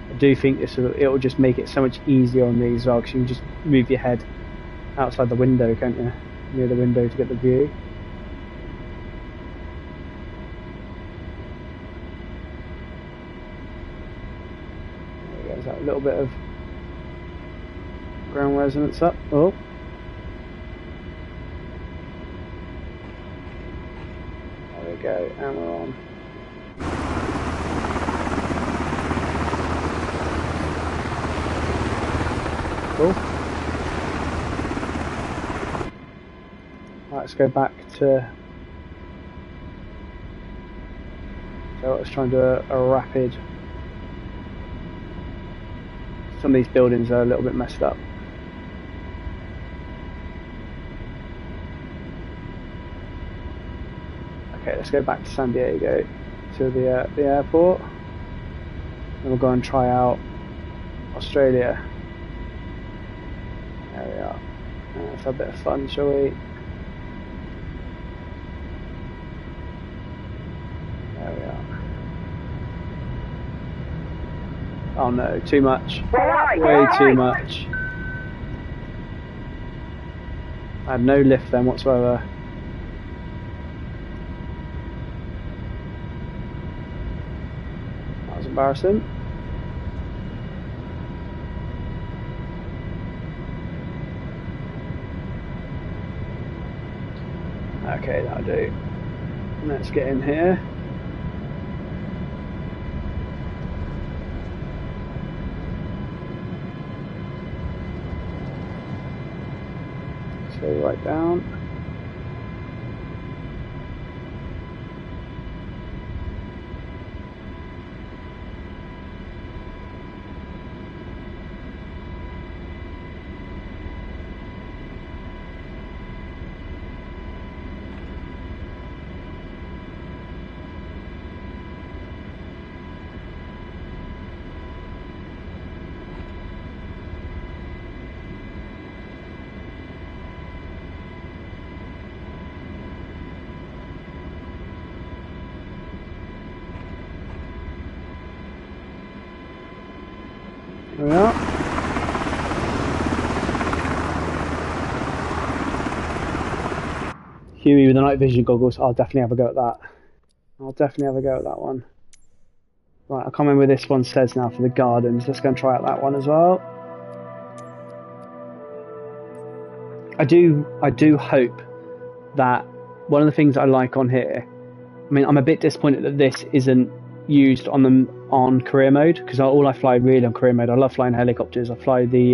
I do think it'll just make it so much easier on these as well, because you can just move your head outside the window, can't you? Near the window to get the view. There's that little bit of ground resonance up. Oh. There we go, and we're on. Cool. Right, let's go back to. So let's try and do a rapid. Some of these buildings are a little bit messed up. Okay, let's go back to San Diego, to the airport, and we'll go and try out Australia. There we are. Let's have a bit of fun, shall we? There we are. Oh no, too much. Way too much. I had no lift then whatsoever. That was embarrassing. Okay, that'll do. Let's get in here. Slow right down. There we are. Huey with the night vision goggles, I'll definitely have a go at that. I'll definitely have a go at that one. Right, I can't remember what this one says now for the gardens. Let's go and try out that one as well. I do hope that one of the things I like on here, I mean, I'm a bit disappointed that this isn't used on career mode, because all I fly really on career mode. I love flying helicopters. I fly the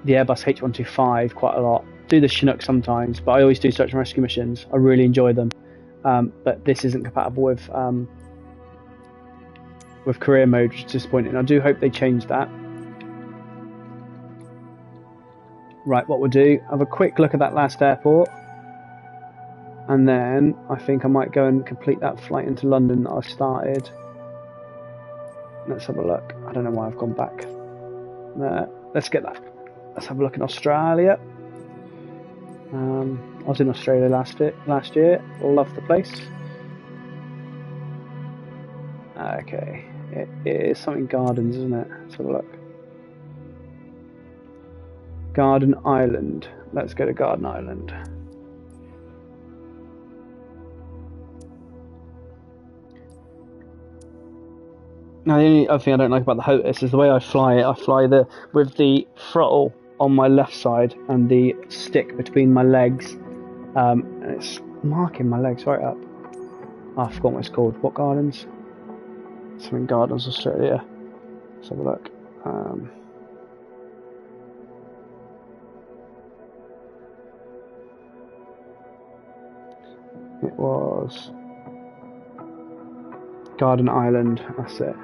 Airbus H125 quite a lot. Do the Chinook sometimes, but I always do search and rescue missions. I really enjoy them. But this isn't compatible with career mode, which is disappointing. I do hope they change that. Right, what we'll do, have a quick look at that last airport, and then I think I might go and complete that flight into London that I started. Let's have a look. I don't know why I've gone back there. Let's get that. Let's have a look in Australia. I was in Australia last year. Love the place. Okay, it is something gardens, isn't it? Let's have a look. Garden Island. Let's go to Garden Island. Now, the only other thing I don't like about the HOTUS is the way I fly it. I fly with the throttle on my left side and the stick between my legs, and it's marking my legs right up. Oh, I forgot what it's called. What gardens? Something Gardens Australia. Let's have a look. It was Garden Island, that's it.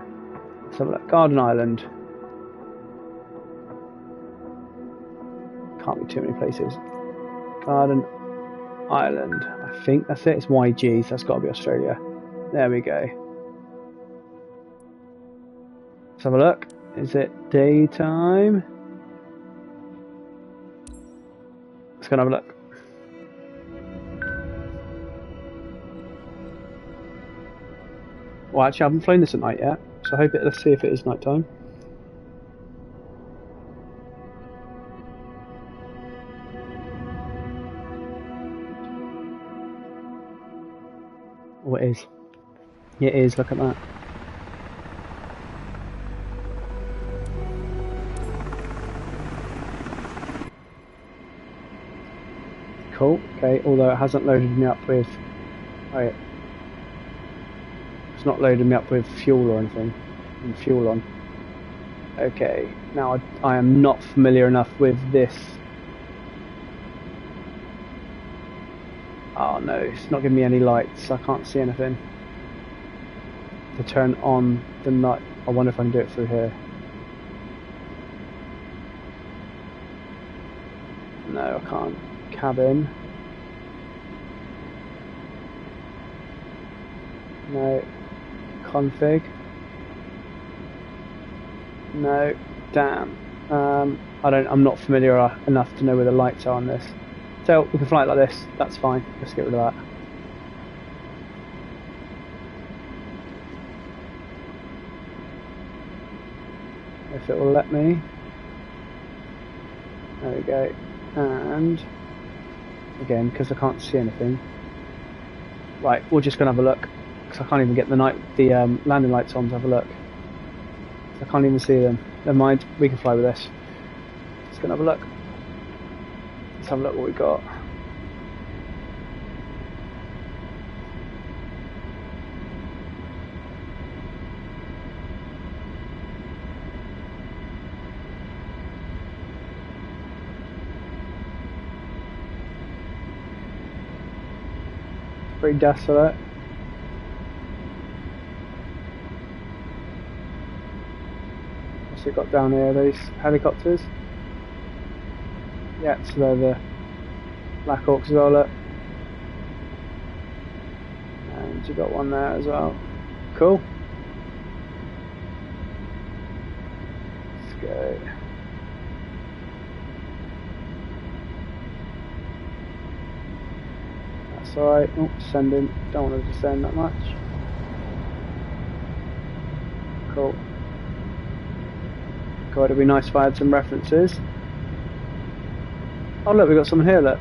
Let's have a look. Garden Island. Can't be too many places. Garden Island. I think that's it. It's YG, so that's got to be Australia. There we go. Let's have a look. Is it daytime? Let's go and have a look. Well, actually, I haven't flown this at night yet, so I hope let's see if it is nighttime. Oh, it is. It is, look at that. Cool, okay, although it hasn't loaded me up with... Oh, yeah. It's not loaded me up with fuel or anything. And fuel on. Okay, now I am not familiar enough with this. Oh no, it's not giving me any lights, I can't see anything. To turn on the night. I wonder if I can do it through here. No, I can't. Cabin. No. Config. No. Damn. I'm not familiar enough to know where the lights are on this. So we can fly it like this. That's fine. Let's get rid of that. If it will let me. There we go. And again, because I can't see anything. Right, we're just gonna have a look. Because I can't even get the landing lights on to have a look. I can't even see them. Never mind, we can fly with this. Just gonna have a look. Let's have a look what we got. Pretty desolate. What's it got down here? Those helicopters? Yeah, so they're the Blackhawks as well, look. And you got one there as well. Cool. Let's go. That's alright. Oh, descending. Don't want to descend that much. Cool. God, it'd be nice if I had some references. Oh look, we got someone here, look.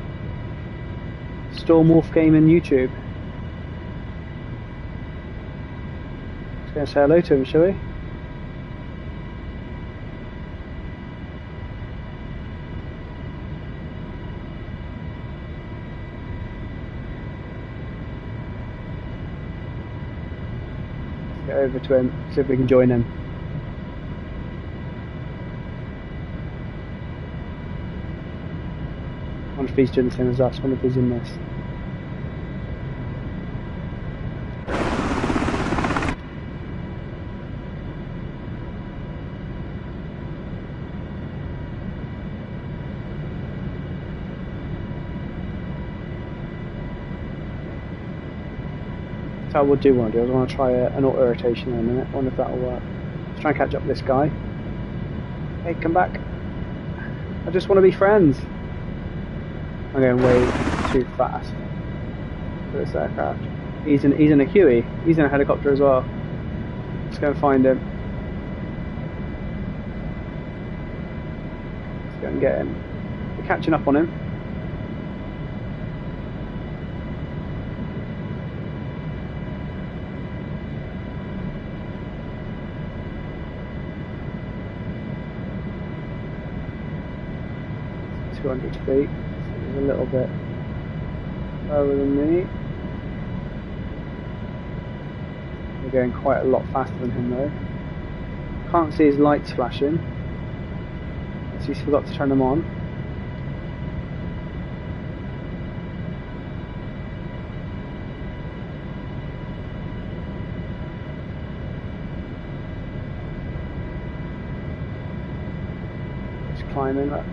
Storm Wolf Gaming YouTube. Let's go and say hello to him, shall we? Let's get over to him, see if we can join him. I wonder if he's doing the same as us. I wonder if he's in this. So what I do want to do is I want to try an auto rotation in a minute. I wonder if that'll work. Let's try and catch up with this guy. Hey, come back. I just want to be friends. I'm going way too fast for this aircraft. He's in a Huey. He's in a helicopter as well. Let's go and find him. Let's go and get him. We're catching up on him. It's 200 feet. A little bit lower than me. We're going quite a lot faster than him though. Can't see his lights flashing. So he's forgot to turn them on. climbing. Look.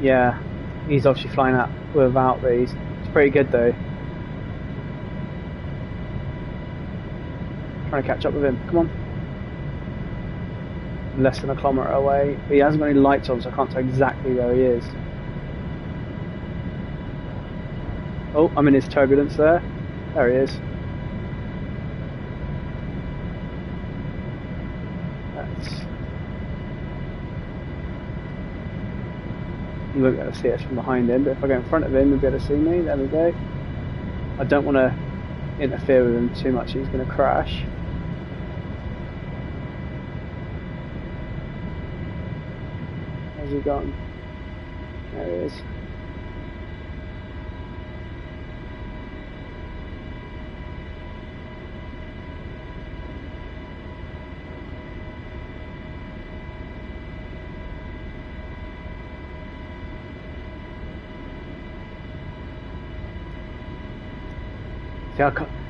Yeah, he's obviously flying up without these. It's pretty good though. Trying to catch up with him. Come on. Less than a kilometre away. But he hasn't got any lights on, so I can't tell exactly where he is. Oh, I'm in his turbulence there. There he is. You won't be able to see us from behind him, but if I go in front of him, he'll be able to see me. There we go. I don't want to interfere with him too much, he's going to crash. Where's he gone? There he is.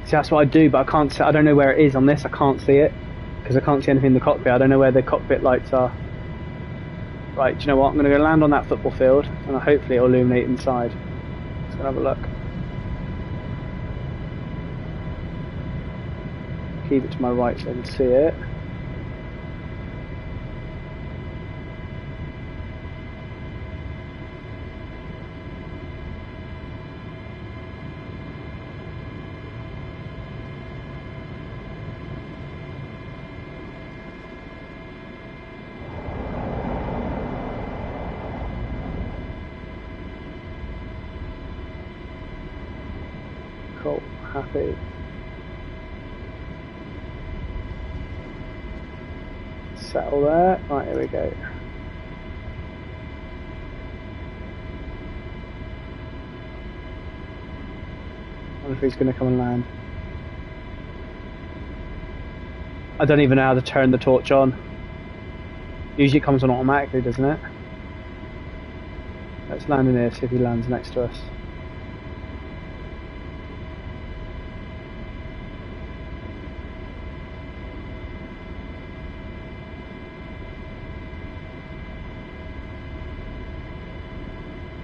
See, that's what I do, but I can't see, I don't know where it is on this. I can't see it because I can't see anything in the cockpit. I don't know where the cockpit lights are. Right, do you know what? I'm going to go land on that football field and hopefully it'll illuminate inside. Let's go have a look. Keep it to my right so I can see it. Cool, happy. Settle there. Right, here we go. I wonder if he's going to come and land. I don't even know how to turn the torch on. Usually it comes on automatically, doesn't it? Let's land in here, see if he lands next to us.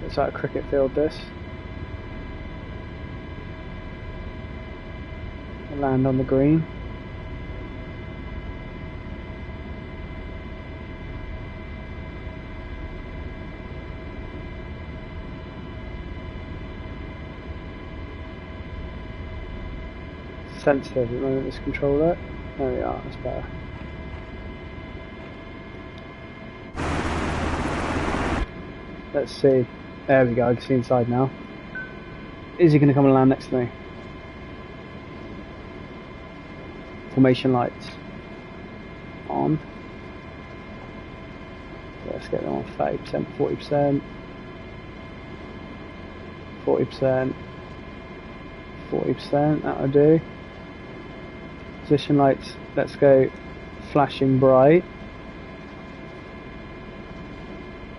It's like a cricket field, this. I'll land on the green. Sensitive at the moment, this controller. There we are, that's better. Let's see. There we go, I can see inside now. Is he going to come and land next to me? Formation lights on. Let's get them on 30%, 40%, 40%, 40%, that'll do. Position lights, let's go flashing bright.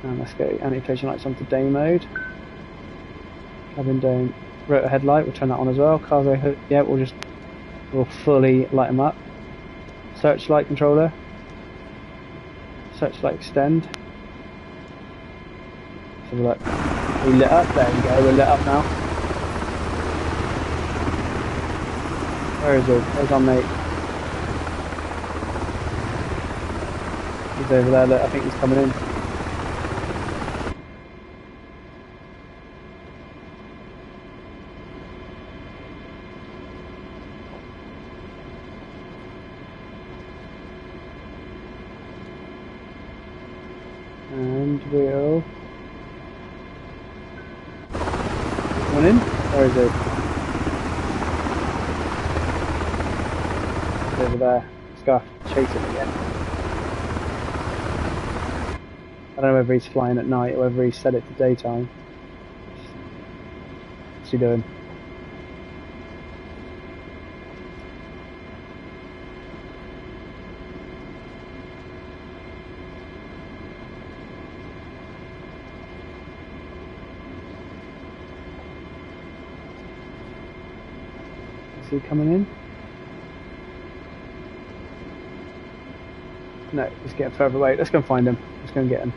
And let's go anti-collision lights onto day mode. Cabin dome, rotor headlight, we'll turn that on as well. Cargo hood, yeah, we'll fully light them up. Searchlight controller. Searchlight extend. Let's have a look. We lit up, there we go, we're lit up now. Where is he? Where's our mate? He's over there, look, I think he's coming in. And we'll... Coming in? Where is he? He's over there. Let's go chase him again. I don't know whether he's flying at night or whether he set it to daytime. What's he doing? Is he coming in? No, he's getting further away. Let's go and find him. Let's go and get him.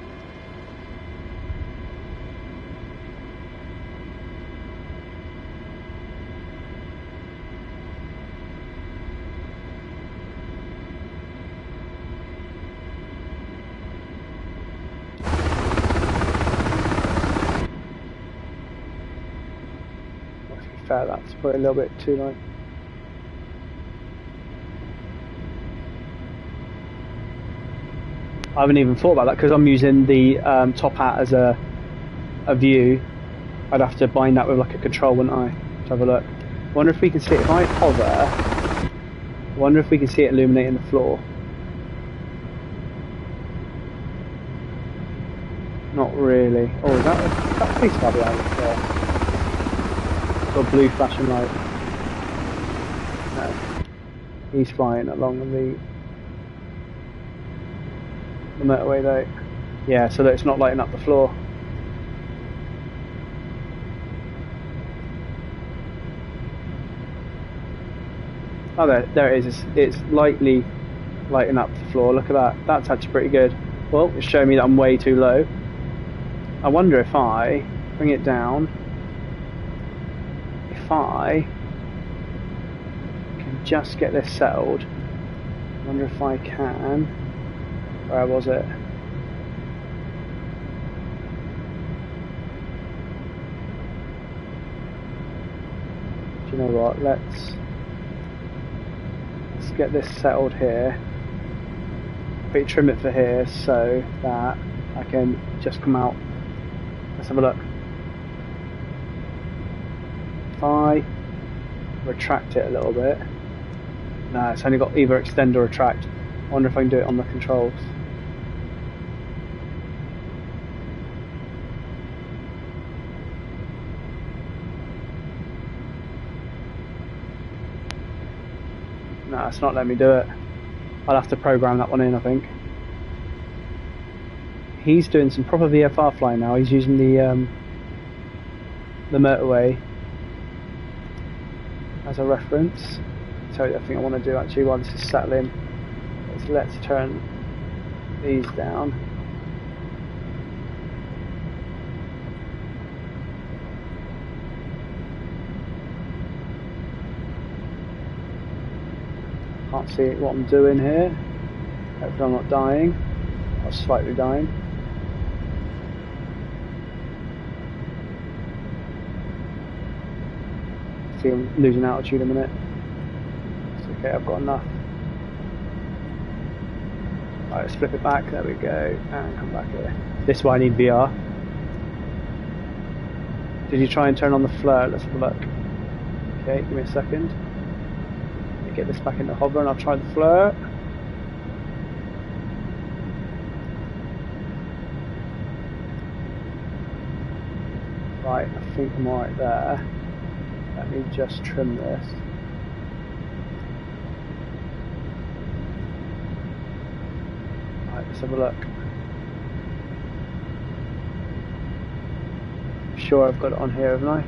Fair, that's probably a little bit too light. I haven't even thought about that because I'm using the top hat as a view. I'd have to bind that with like a control, wouldn't I? Let's have a look. I wonder if we can see it. If I hover, I wonder if we can see it illuminating the floor. Not really. Oh, is that police car behind us there? Got a blue flashing light. No. He's flying along the motorway though. Yeah, so that it's not lighting up the floor. Oh, there it is. It's lightly lighting up the floor. Look at that. That's actually pretty good. Well, it's showing me that I'm way too low. I wonder if I bring it down. If I can just get this settled. I wonder if I can. Where was it? Do you know what? Let's get this settled here. Maybe trim it for here so that I can just come out. Let's have a look. If I retract it a little bit. No, it's only got either extend or retract. I wonder if I can do it on the controls. No, it's not letting me do it. I'll have to program that one in, I think. He's doing some proper VFR flying now. He's using the motorway as a reference. So the thing I want to do actually while this is settling is let's turn these down. Can't see what I'm doing here. Hopefully I'm not dying. I'm slightly dying. See, I'm losing altitude a minute. It's okay, I've got enough. Alright, let's flip it back. There we go. And come back here. This is why I need VR. Did you try and turn on the flare? Let's have a look. Okay, give me a second. Get this back into hover and I'll try the flare. Right, I think I'm alright there. Let me just trim this. Right, let's have a look. I'm sure I've got it on here, haven't I?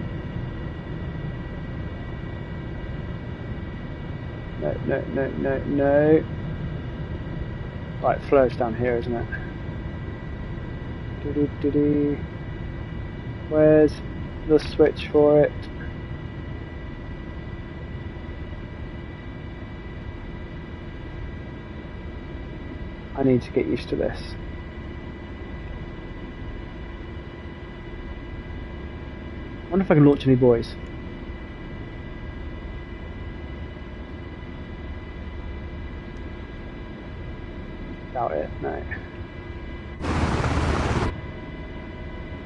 No. Right, flows down here, isn't it? Where's the switch for it? I need to get used to this. I wonder if I can launch any buoys. Doubt it, no.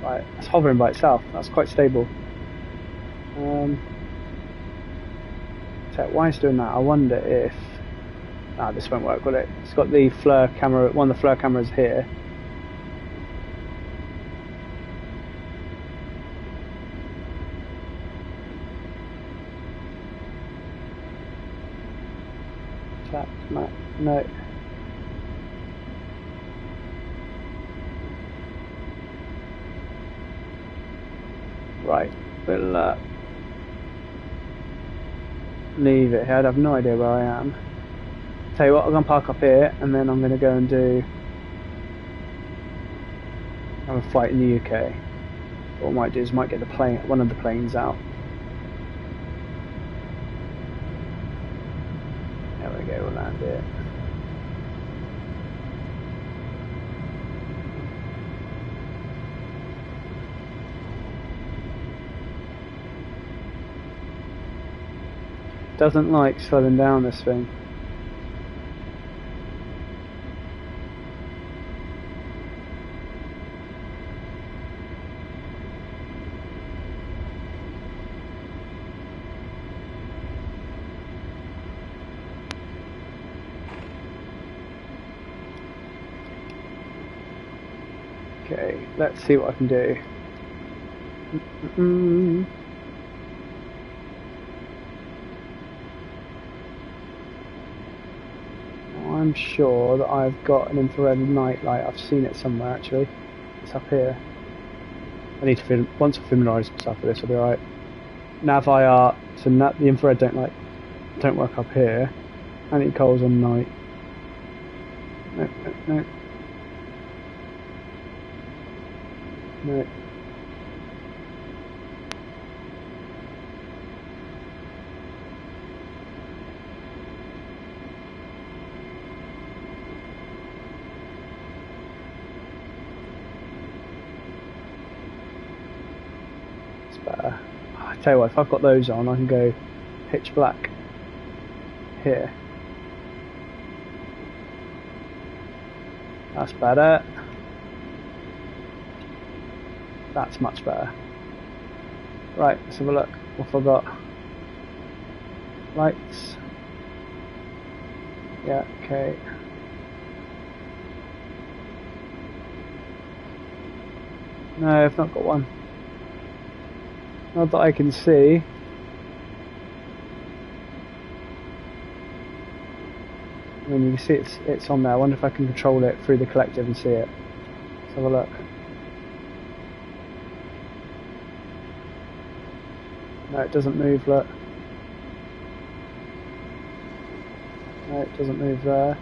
Right, it's hovering by itself. That's quite stable. Why it's doing that? I wonder if... Ah, this won't work, will it? It's got the flare camera, one of the flare cameras here. Tap, no. Right, we'll leave it here. I have no idea where I am. Tell you what, I'm going to park up here and then I'm going to go and have a flight in the UK. What I might do is I might get one of the planes out. There we go, we'll land it. Doesn't like slowing down, this thing. Okay, let's see what I can do. I'm sure that I've got an infrared night light. I've seen it somewhere actually. It's up here. I need to once I familiarise myself with this, I'll be alright. Nav IR, so the infrared don't work up here. Anti-coals on night. No. No. It's better. I tell you what, if I've got those on, I can go pitch black here. That's better. That's much better. Right, let's have a look. What have I got? Lights. Yeah, okay. No, I've not got one. Not that I can see. I mean, you can see it's on there. I wonder if I can control it through the collective and see it. Let's have a look. No, it doesn't move, look. No, it doesn't move there.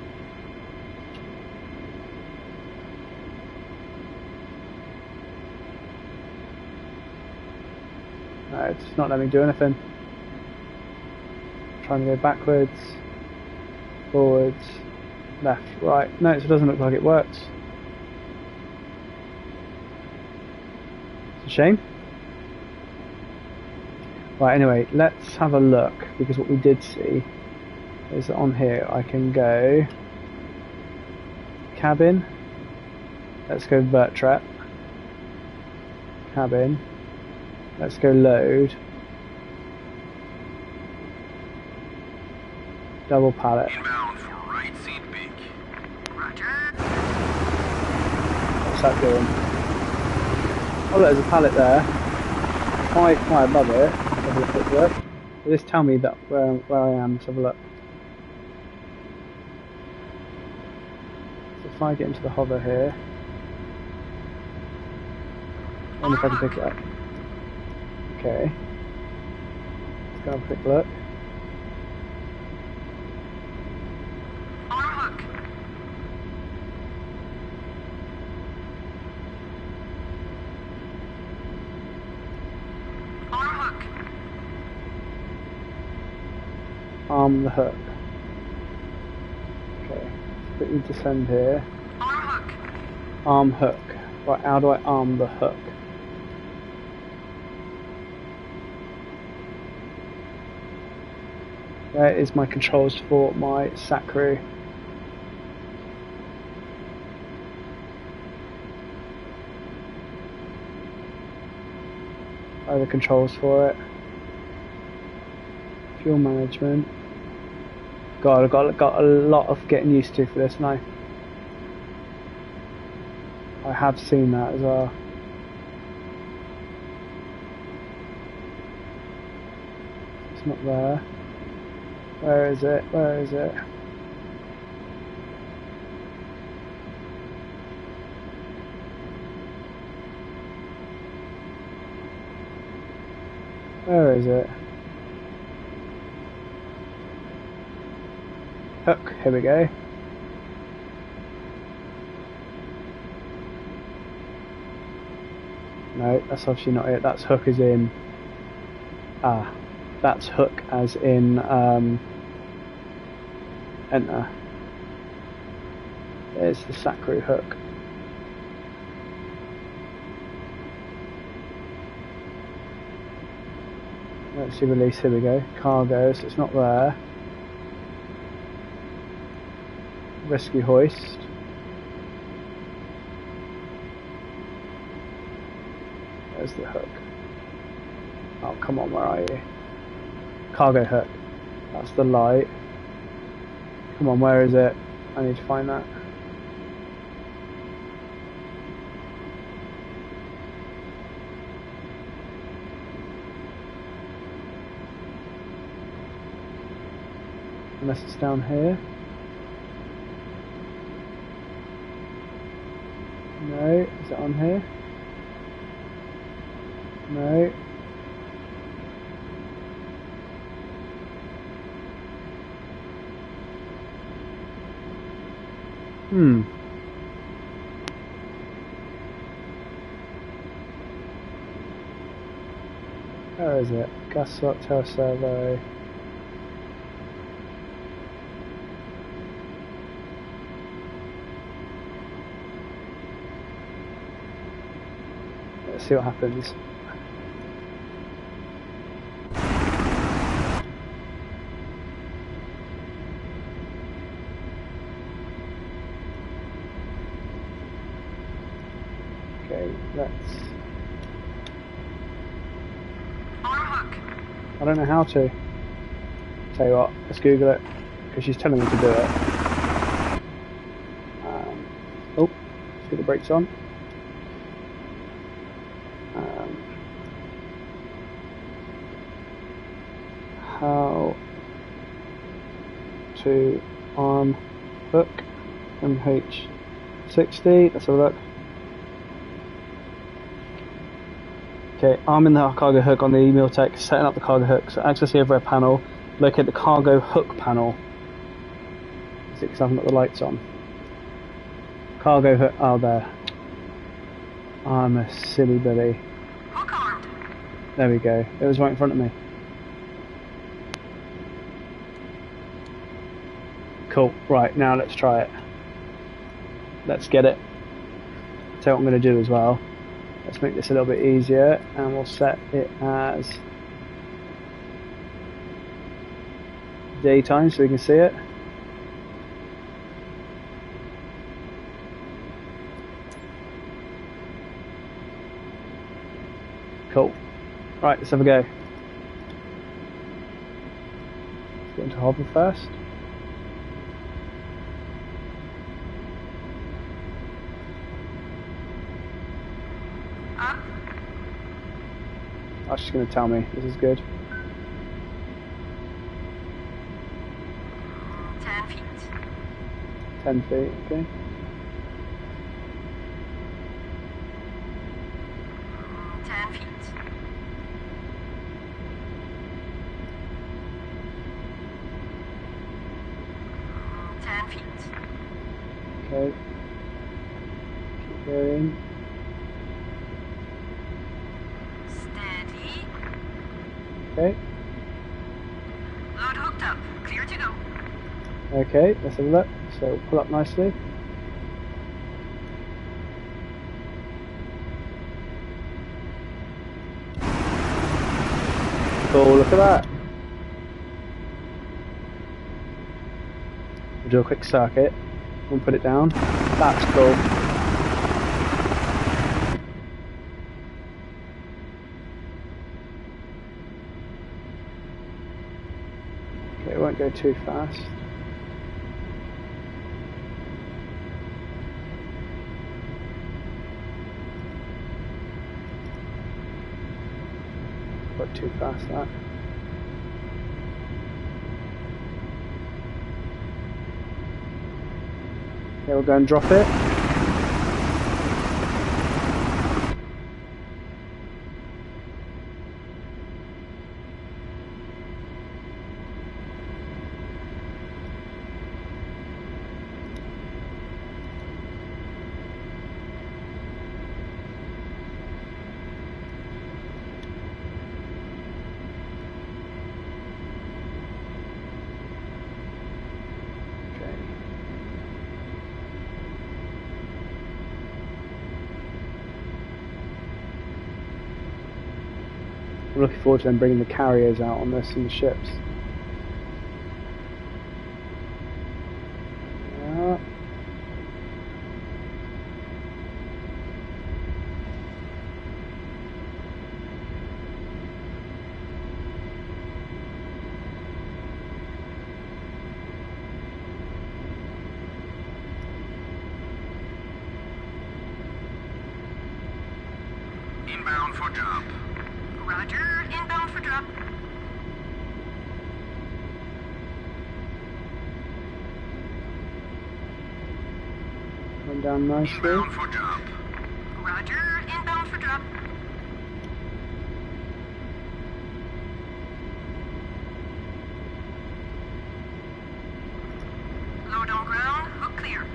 No, it's not letting me do anything. Trying to go backwards, forwards, left, right. No, it doesn't look like it works. It's a shame. Right, anyway, let's have a look, because what we did see is that on here I can go cabin, let's go vert trap, cabin, let's go load, double pallet.
Inbound for right seat peak. Roger.
What's that doing? Oh look, there's a pallet there, high above it. Have a quick look. Will this tell me that where I am? Let's have a look. So if I get into the hover here, I wonder if I can pick it up. Okay. Let's go have a quick look. Arm the hook. Okay, let's quickly descend here.
Arm hook.
Arm hook. Right, how do I arm the hook? There is my controls for my sat crew. The controls for it. Fuel management. God, I've got a lot of getting used to for this now. I have seen that as well. It's not there. Where is it? Where is it? Where is it? hook. Here we go. No, that's obviously not it. That's hook as in... Ah, that's hook as in... enter. There's the Sacru hook. Let's see release, here we go. Cargo, so it's not there. Rescue hoist. There's the hook. Oh, come on, where are you? Cargo hook. That's the light. Come on, where is it? I need to find that. Unless it's down here. No, is it on here? No. Where is it? Gas slot, tower servo. Let's see what happens. Okay, let's... I don't know how to. Tell you what, let's Google it, because she's telling me to do it. Oh, let's get the brakes on. How to arm hook MH60, let's have a look. Okay, arming the cargo hook on the Miltech, setting up the cargo hook, so access the overhead panel, locate the cargo hook panel. Is it because I haven't got the lights on? Cargo hook, oh there. I'm a silly Billy.
Hook armed.
There we go, it was right in front of me. Cool, right, now let's try it. Let's get it. Tell you what I'm going to do as well. Let's make this a little bit easier, and we'll set it as daytime so we can see it. Cool. Right, let's have a go. Let's get into hover first. That's just going to tell me this is good.
10 feet.
10 feet, okay.
10 feet. 10 feet.
Okay. Keep going.
Steady.
Okay.
Load hooked up. Clear to go.
Okay, let's have a look. So pull up nicely. Cool, look at that. We'll do a quick circuit. We'll put it down. That's cool. Okay, it won't go too fast. Got too fast that. Okay, we'll go and drop it. I'm looking forward to them bringing the carriers out on this and the ships.
Inbound for drop.
Roger, inbound for drop.
Went down nicely.
Inbound for drop.
Roger, inbound for drop. Load on ground, hook clear.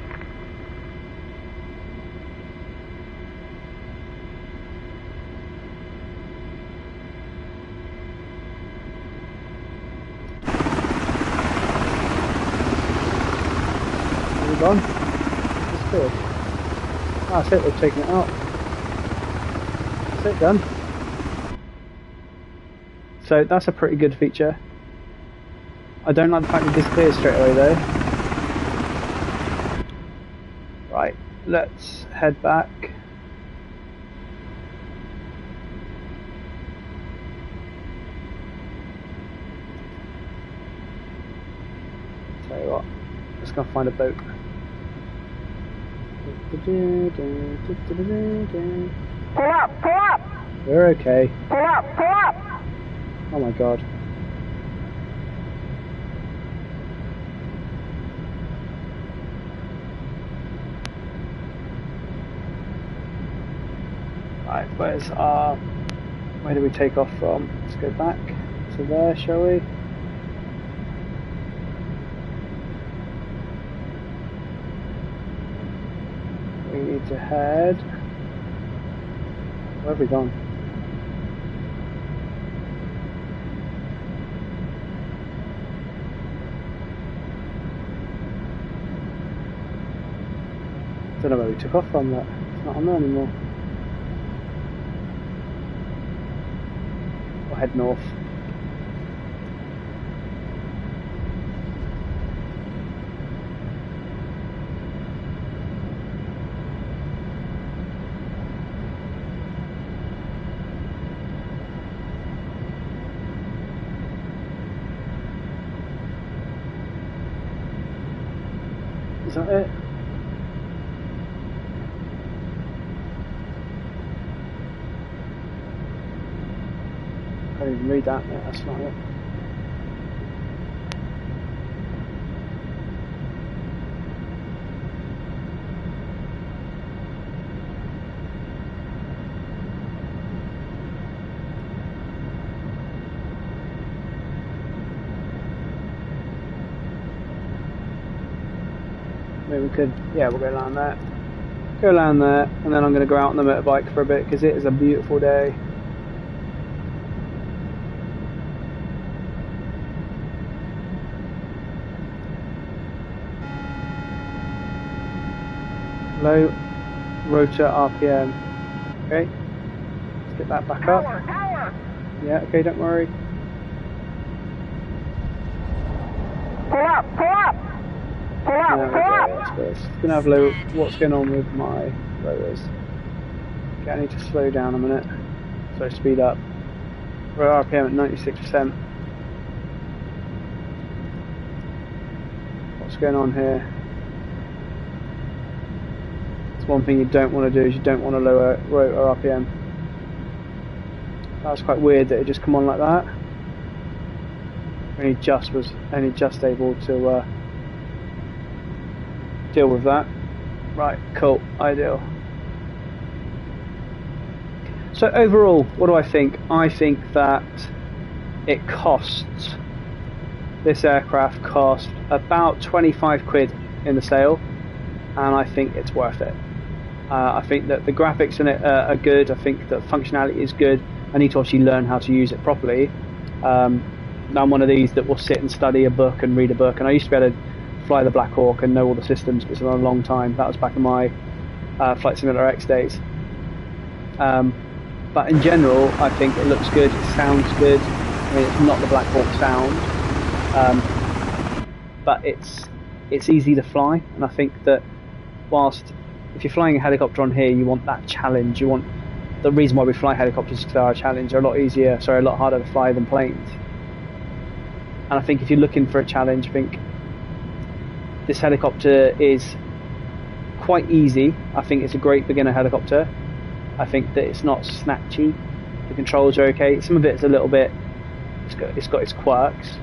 Gone. Disappeared. Ah, that's it, they've taken it out. That's it, done. So that's a pretty good feature. I don't like the fact it disappears straight away though. Right, let's head back. Tell you what, let's go find a boat.
Pull up, pull up!
We're okay.
Pull up, pull up!
Oh my god. Right, where do we take off from? Let's go back to there, shall we? We need to head... Where have we gone? Don't know where we took off from, that. It's not on there anymore. We'll head north. Is that it? I can't even read that. No, that's not it. Maybe we could, yeah, we'll go land there. Go land there, and then I'm going to go out on the motorbike for a bit because it is a beautiful day. Low rotor RPM. Okay, let's get that back up.
Tower!
Yeah, okay, don't worry.
Pull up, pull up! Pull up,
There we
pull
go,
up!
that's good. Just gonna have a look what's going on with my rotors. Okay, I need to slow down a minute. So speed up. We're at RPM at 96%. What's going on here? It's one thing you don't want to do is you don't want to lower rotor RPM. That's quite weird that it just come on like that. Only just able to deal with that. Right, cool, ideal. So overall, what do I think? I think that it costs, this aircraft cost about 25 quid in the sale, and I think it's worth it. I think that the graphics in it are good. I think that functionality is good. I need to obviously learn how to use it properly. I'm one of these that will sit and study a book and read a book, and I used to be able to fly the Blackhawk and know all the systems, but it's been a long time. That was back in my Flight Simulator X days. But in general, I think it looks good, it sounds good. I mean, it's not the Blackhawk sound, but it's easy to fly, and I think that whilst if you're flying a helicopter on here, you want that challenge. You want the reason why we fly helicopters is because they are a challenge. They're a lot harder to fly than planes. And I think if you're looking for a challenge, I think this helicopter is quite easy. I think it's a great beginner helicopter. I think that it's not snatchy. The controls are okay. Some of it's a little bit. It's got its quirks.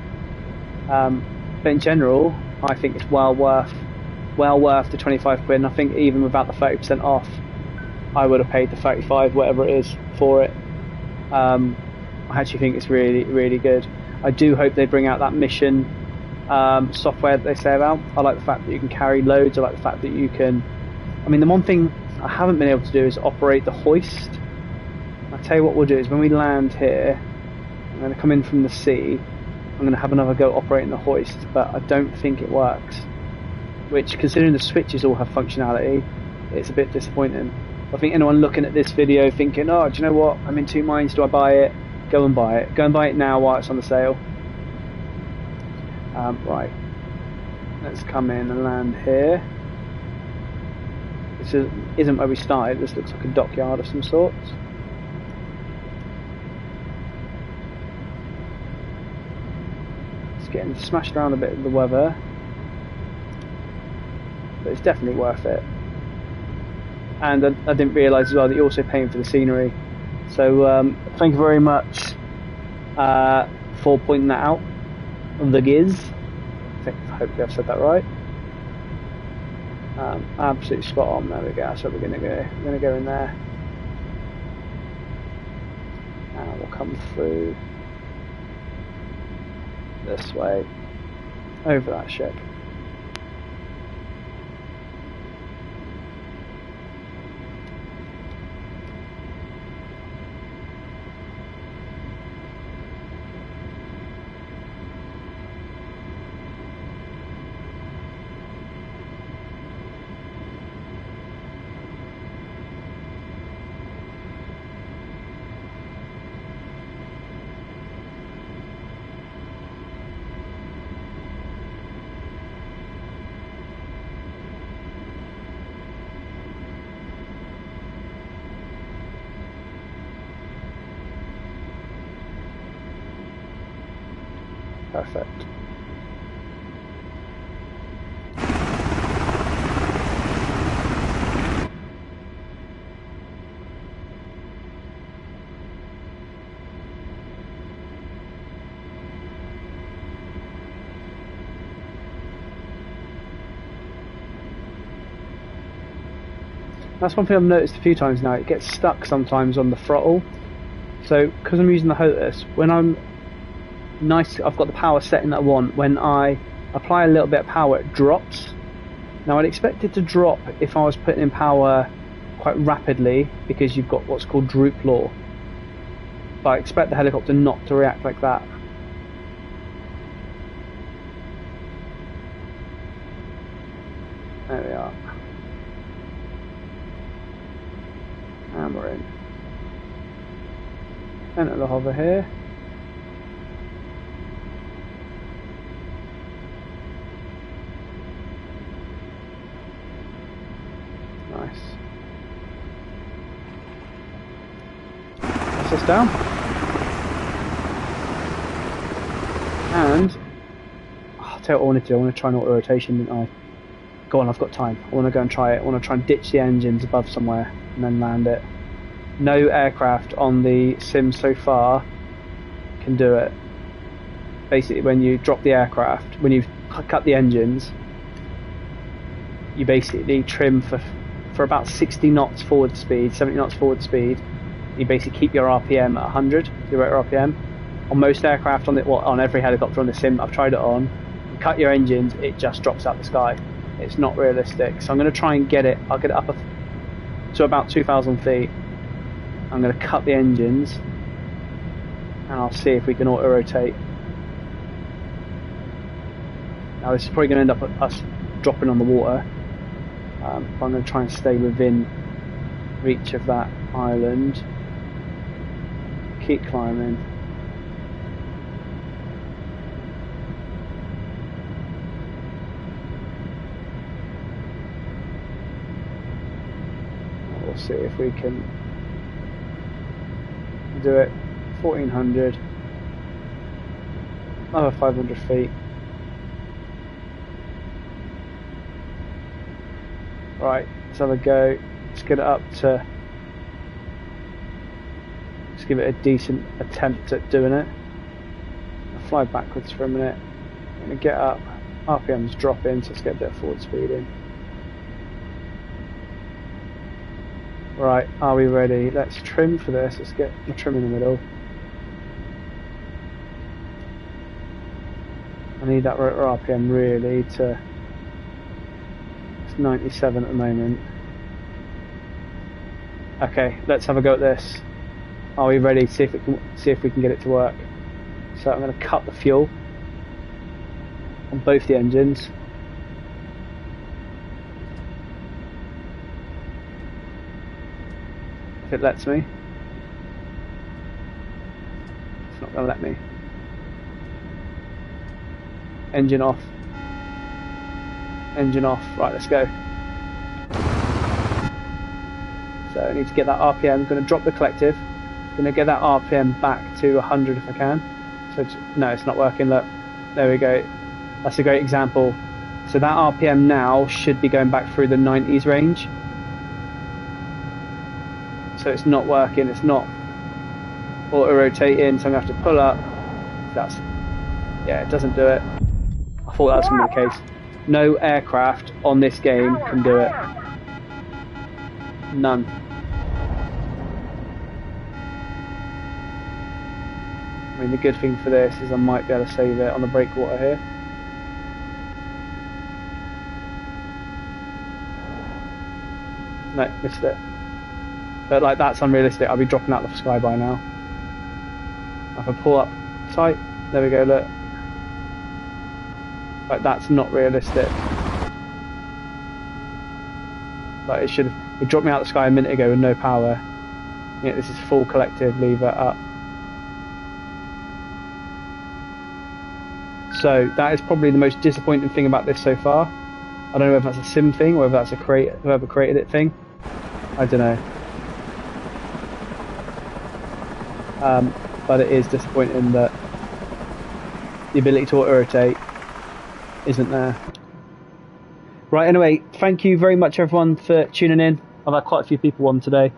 But in general, I think it's well worth the 25 quid. And I think even without the 30% off, I would have paid the 35, whatever it is, for it. I actually think it's really, really good. I do hope they bring out that mission software that they say about. I like the fact that you can carry loads. I like the fact that you can. I mean, the one thing I haven't been able to do is operate the hoist. I'll tell you what we'll do is when we land here, I'm going to come in from the sea. I'm going to have another go operating the hoist, but I don't think it works. Which, considering the switches all have functionality, it's a bit disappointing. I think anyone looking at this video thinking, oh, do you know what? I'm in two minds. Do I buy it? Go and buy it. Go and buy it now while it's on the sale. Right. Let's come in and land here. This isn't where we started. This looks like a dockyard of some sort. It's getting smashed around a bit with the weather, but it's definitely worth it. And I didn't realise as well that you're also paying for the scenery. So thank you very much for pointing that out. The Giz. Hopefully I've said that right. Absolutely spot on. There we go. So we're going to go. We're going to go in there. And we'll come through this way over that ship. Perfect. That's one thing I've noticed a few times now. It gets stuck sometimes on the throttle. So, because I'm using the HOTUS, when I've got the power setting that I want. When I apply a little bit of power, it drops. Now I'd expect it to drop if I was putting in power quite rapidly, because you've got what's called droop law. But I expect the helicopter not to react like that. There we are. And we're in. Enter the hover here. Nice. Press this down. And I'll tell you what I want to do. I want to try an auto rotation, didn't I? Go on, I've got time. I want to go and try it. I want to try and ditch the engines above somewhere and then land it. No aircraft on the sim so far can do it. Basically, when you drop the aircraft, when you cut the engines, you basically trim for about 60 knots forward speed, 70 knots forward speed. You basically keep your RPM at 100, your rate RPM. On most aircraft, on every helicopter on the sim I've tried it on, you cut your engines, it just drops out the sky. It's not realistic. So I'm going to try and get it. I'll get it up to about 2,000 feet. I'm going to cut the engines, and I'll see if we can auto rotate. Now this is probably going to end up us dropping on the water. But I'm going to try and stay within reach of that island. keep climbing. We'll see if we can do it. 1400, another 500 feet. Right, let's have a go. Let's get it up to, let's give it a decent attempt at doing it. I'll fly backwards for a minute. I'm going to get up, RPM's dropping, so let's get a bit of forward speed in. Right, are we ready? Let's trim for this. Let's get the trim in the middle. I need that rotor RPM really to, it's 97 at the moment. Okay, let's have a go at this. Are we ready? See if we can get it to work. So I'm going to cut the fuel on both the engines. If it lets me. It's not going to let me. Engine off. Engine off. Right, let's go. So I need to get that RPM. I'm going to drop the collective. I'm going to get that RPM back to 100 if I can. So no, it's not working. Look, there we go. That's a great example. So that RPM now should be going back through the 90s range. So it's not working. It's not auto rotating. So I'm going to have to pull up. That's, yeah, it doesn't do it. I thought that was going to be the case. No aircraft on this game can do it. None. I mean, the good thing for this is I might be able to save it on the breakwater here. No, missed it. But like, that's unrealistic. I'll be dropping out of the sky by now. If I pull up tight, there we go, look. Like, that's not realistic. Like, it dropped me out of the sky a minute ago with no power. Yeah, this is full collective, lever up. So that is probably the most disappointing thing about this so far. I don't know whether that's a sim thing or whether that's a whoever created it thing. I don't know. But it is disappointing that the ability to auto-rotate isn't there. Right, anyway, thank you very much everyone for tuning in. I've had quite a few people on today.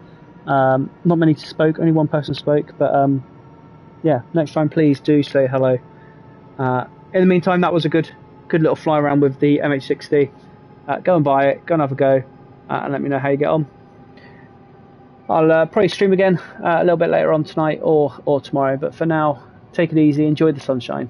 Not many spoke, only one person spoke, but yeah, next time please do say hello. In the meantime, that was a good little fly around with the MH60. Go and buy it, go and have a go, and let me know how you get on. I'll probably stream again a little bit later on tonight or tomorrow, but for now, take it easy, enjoy the sunshine.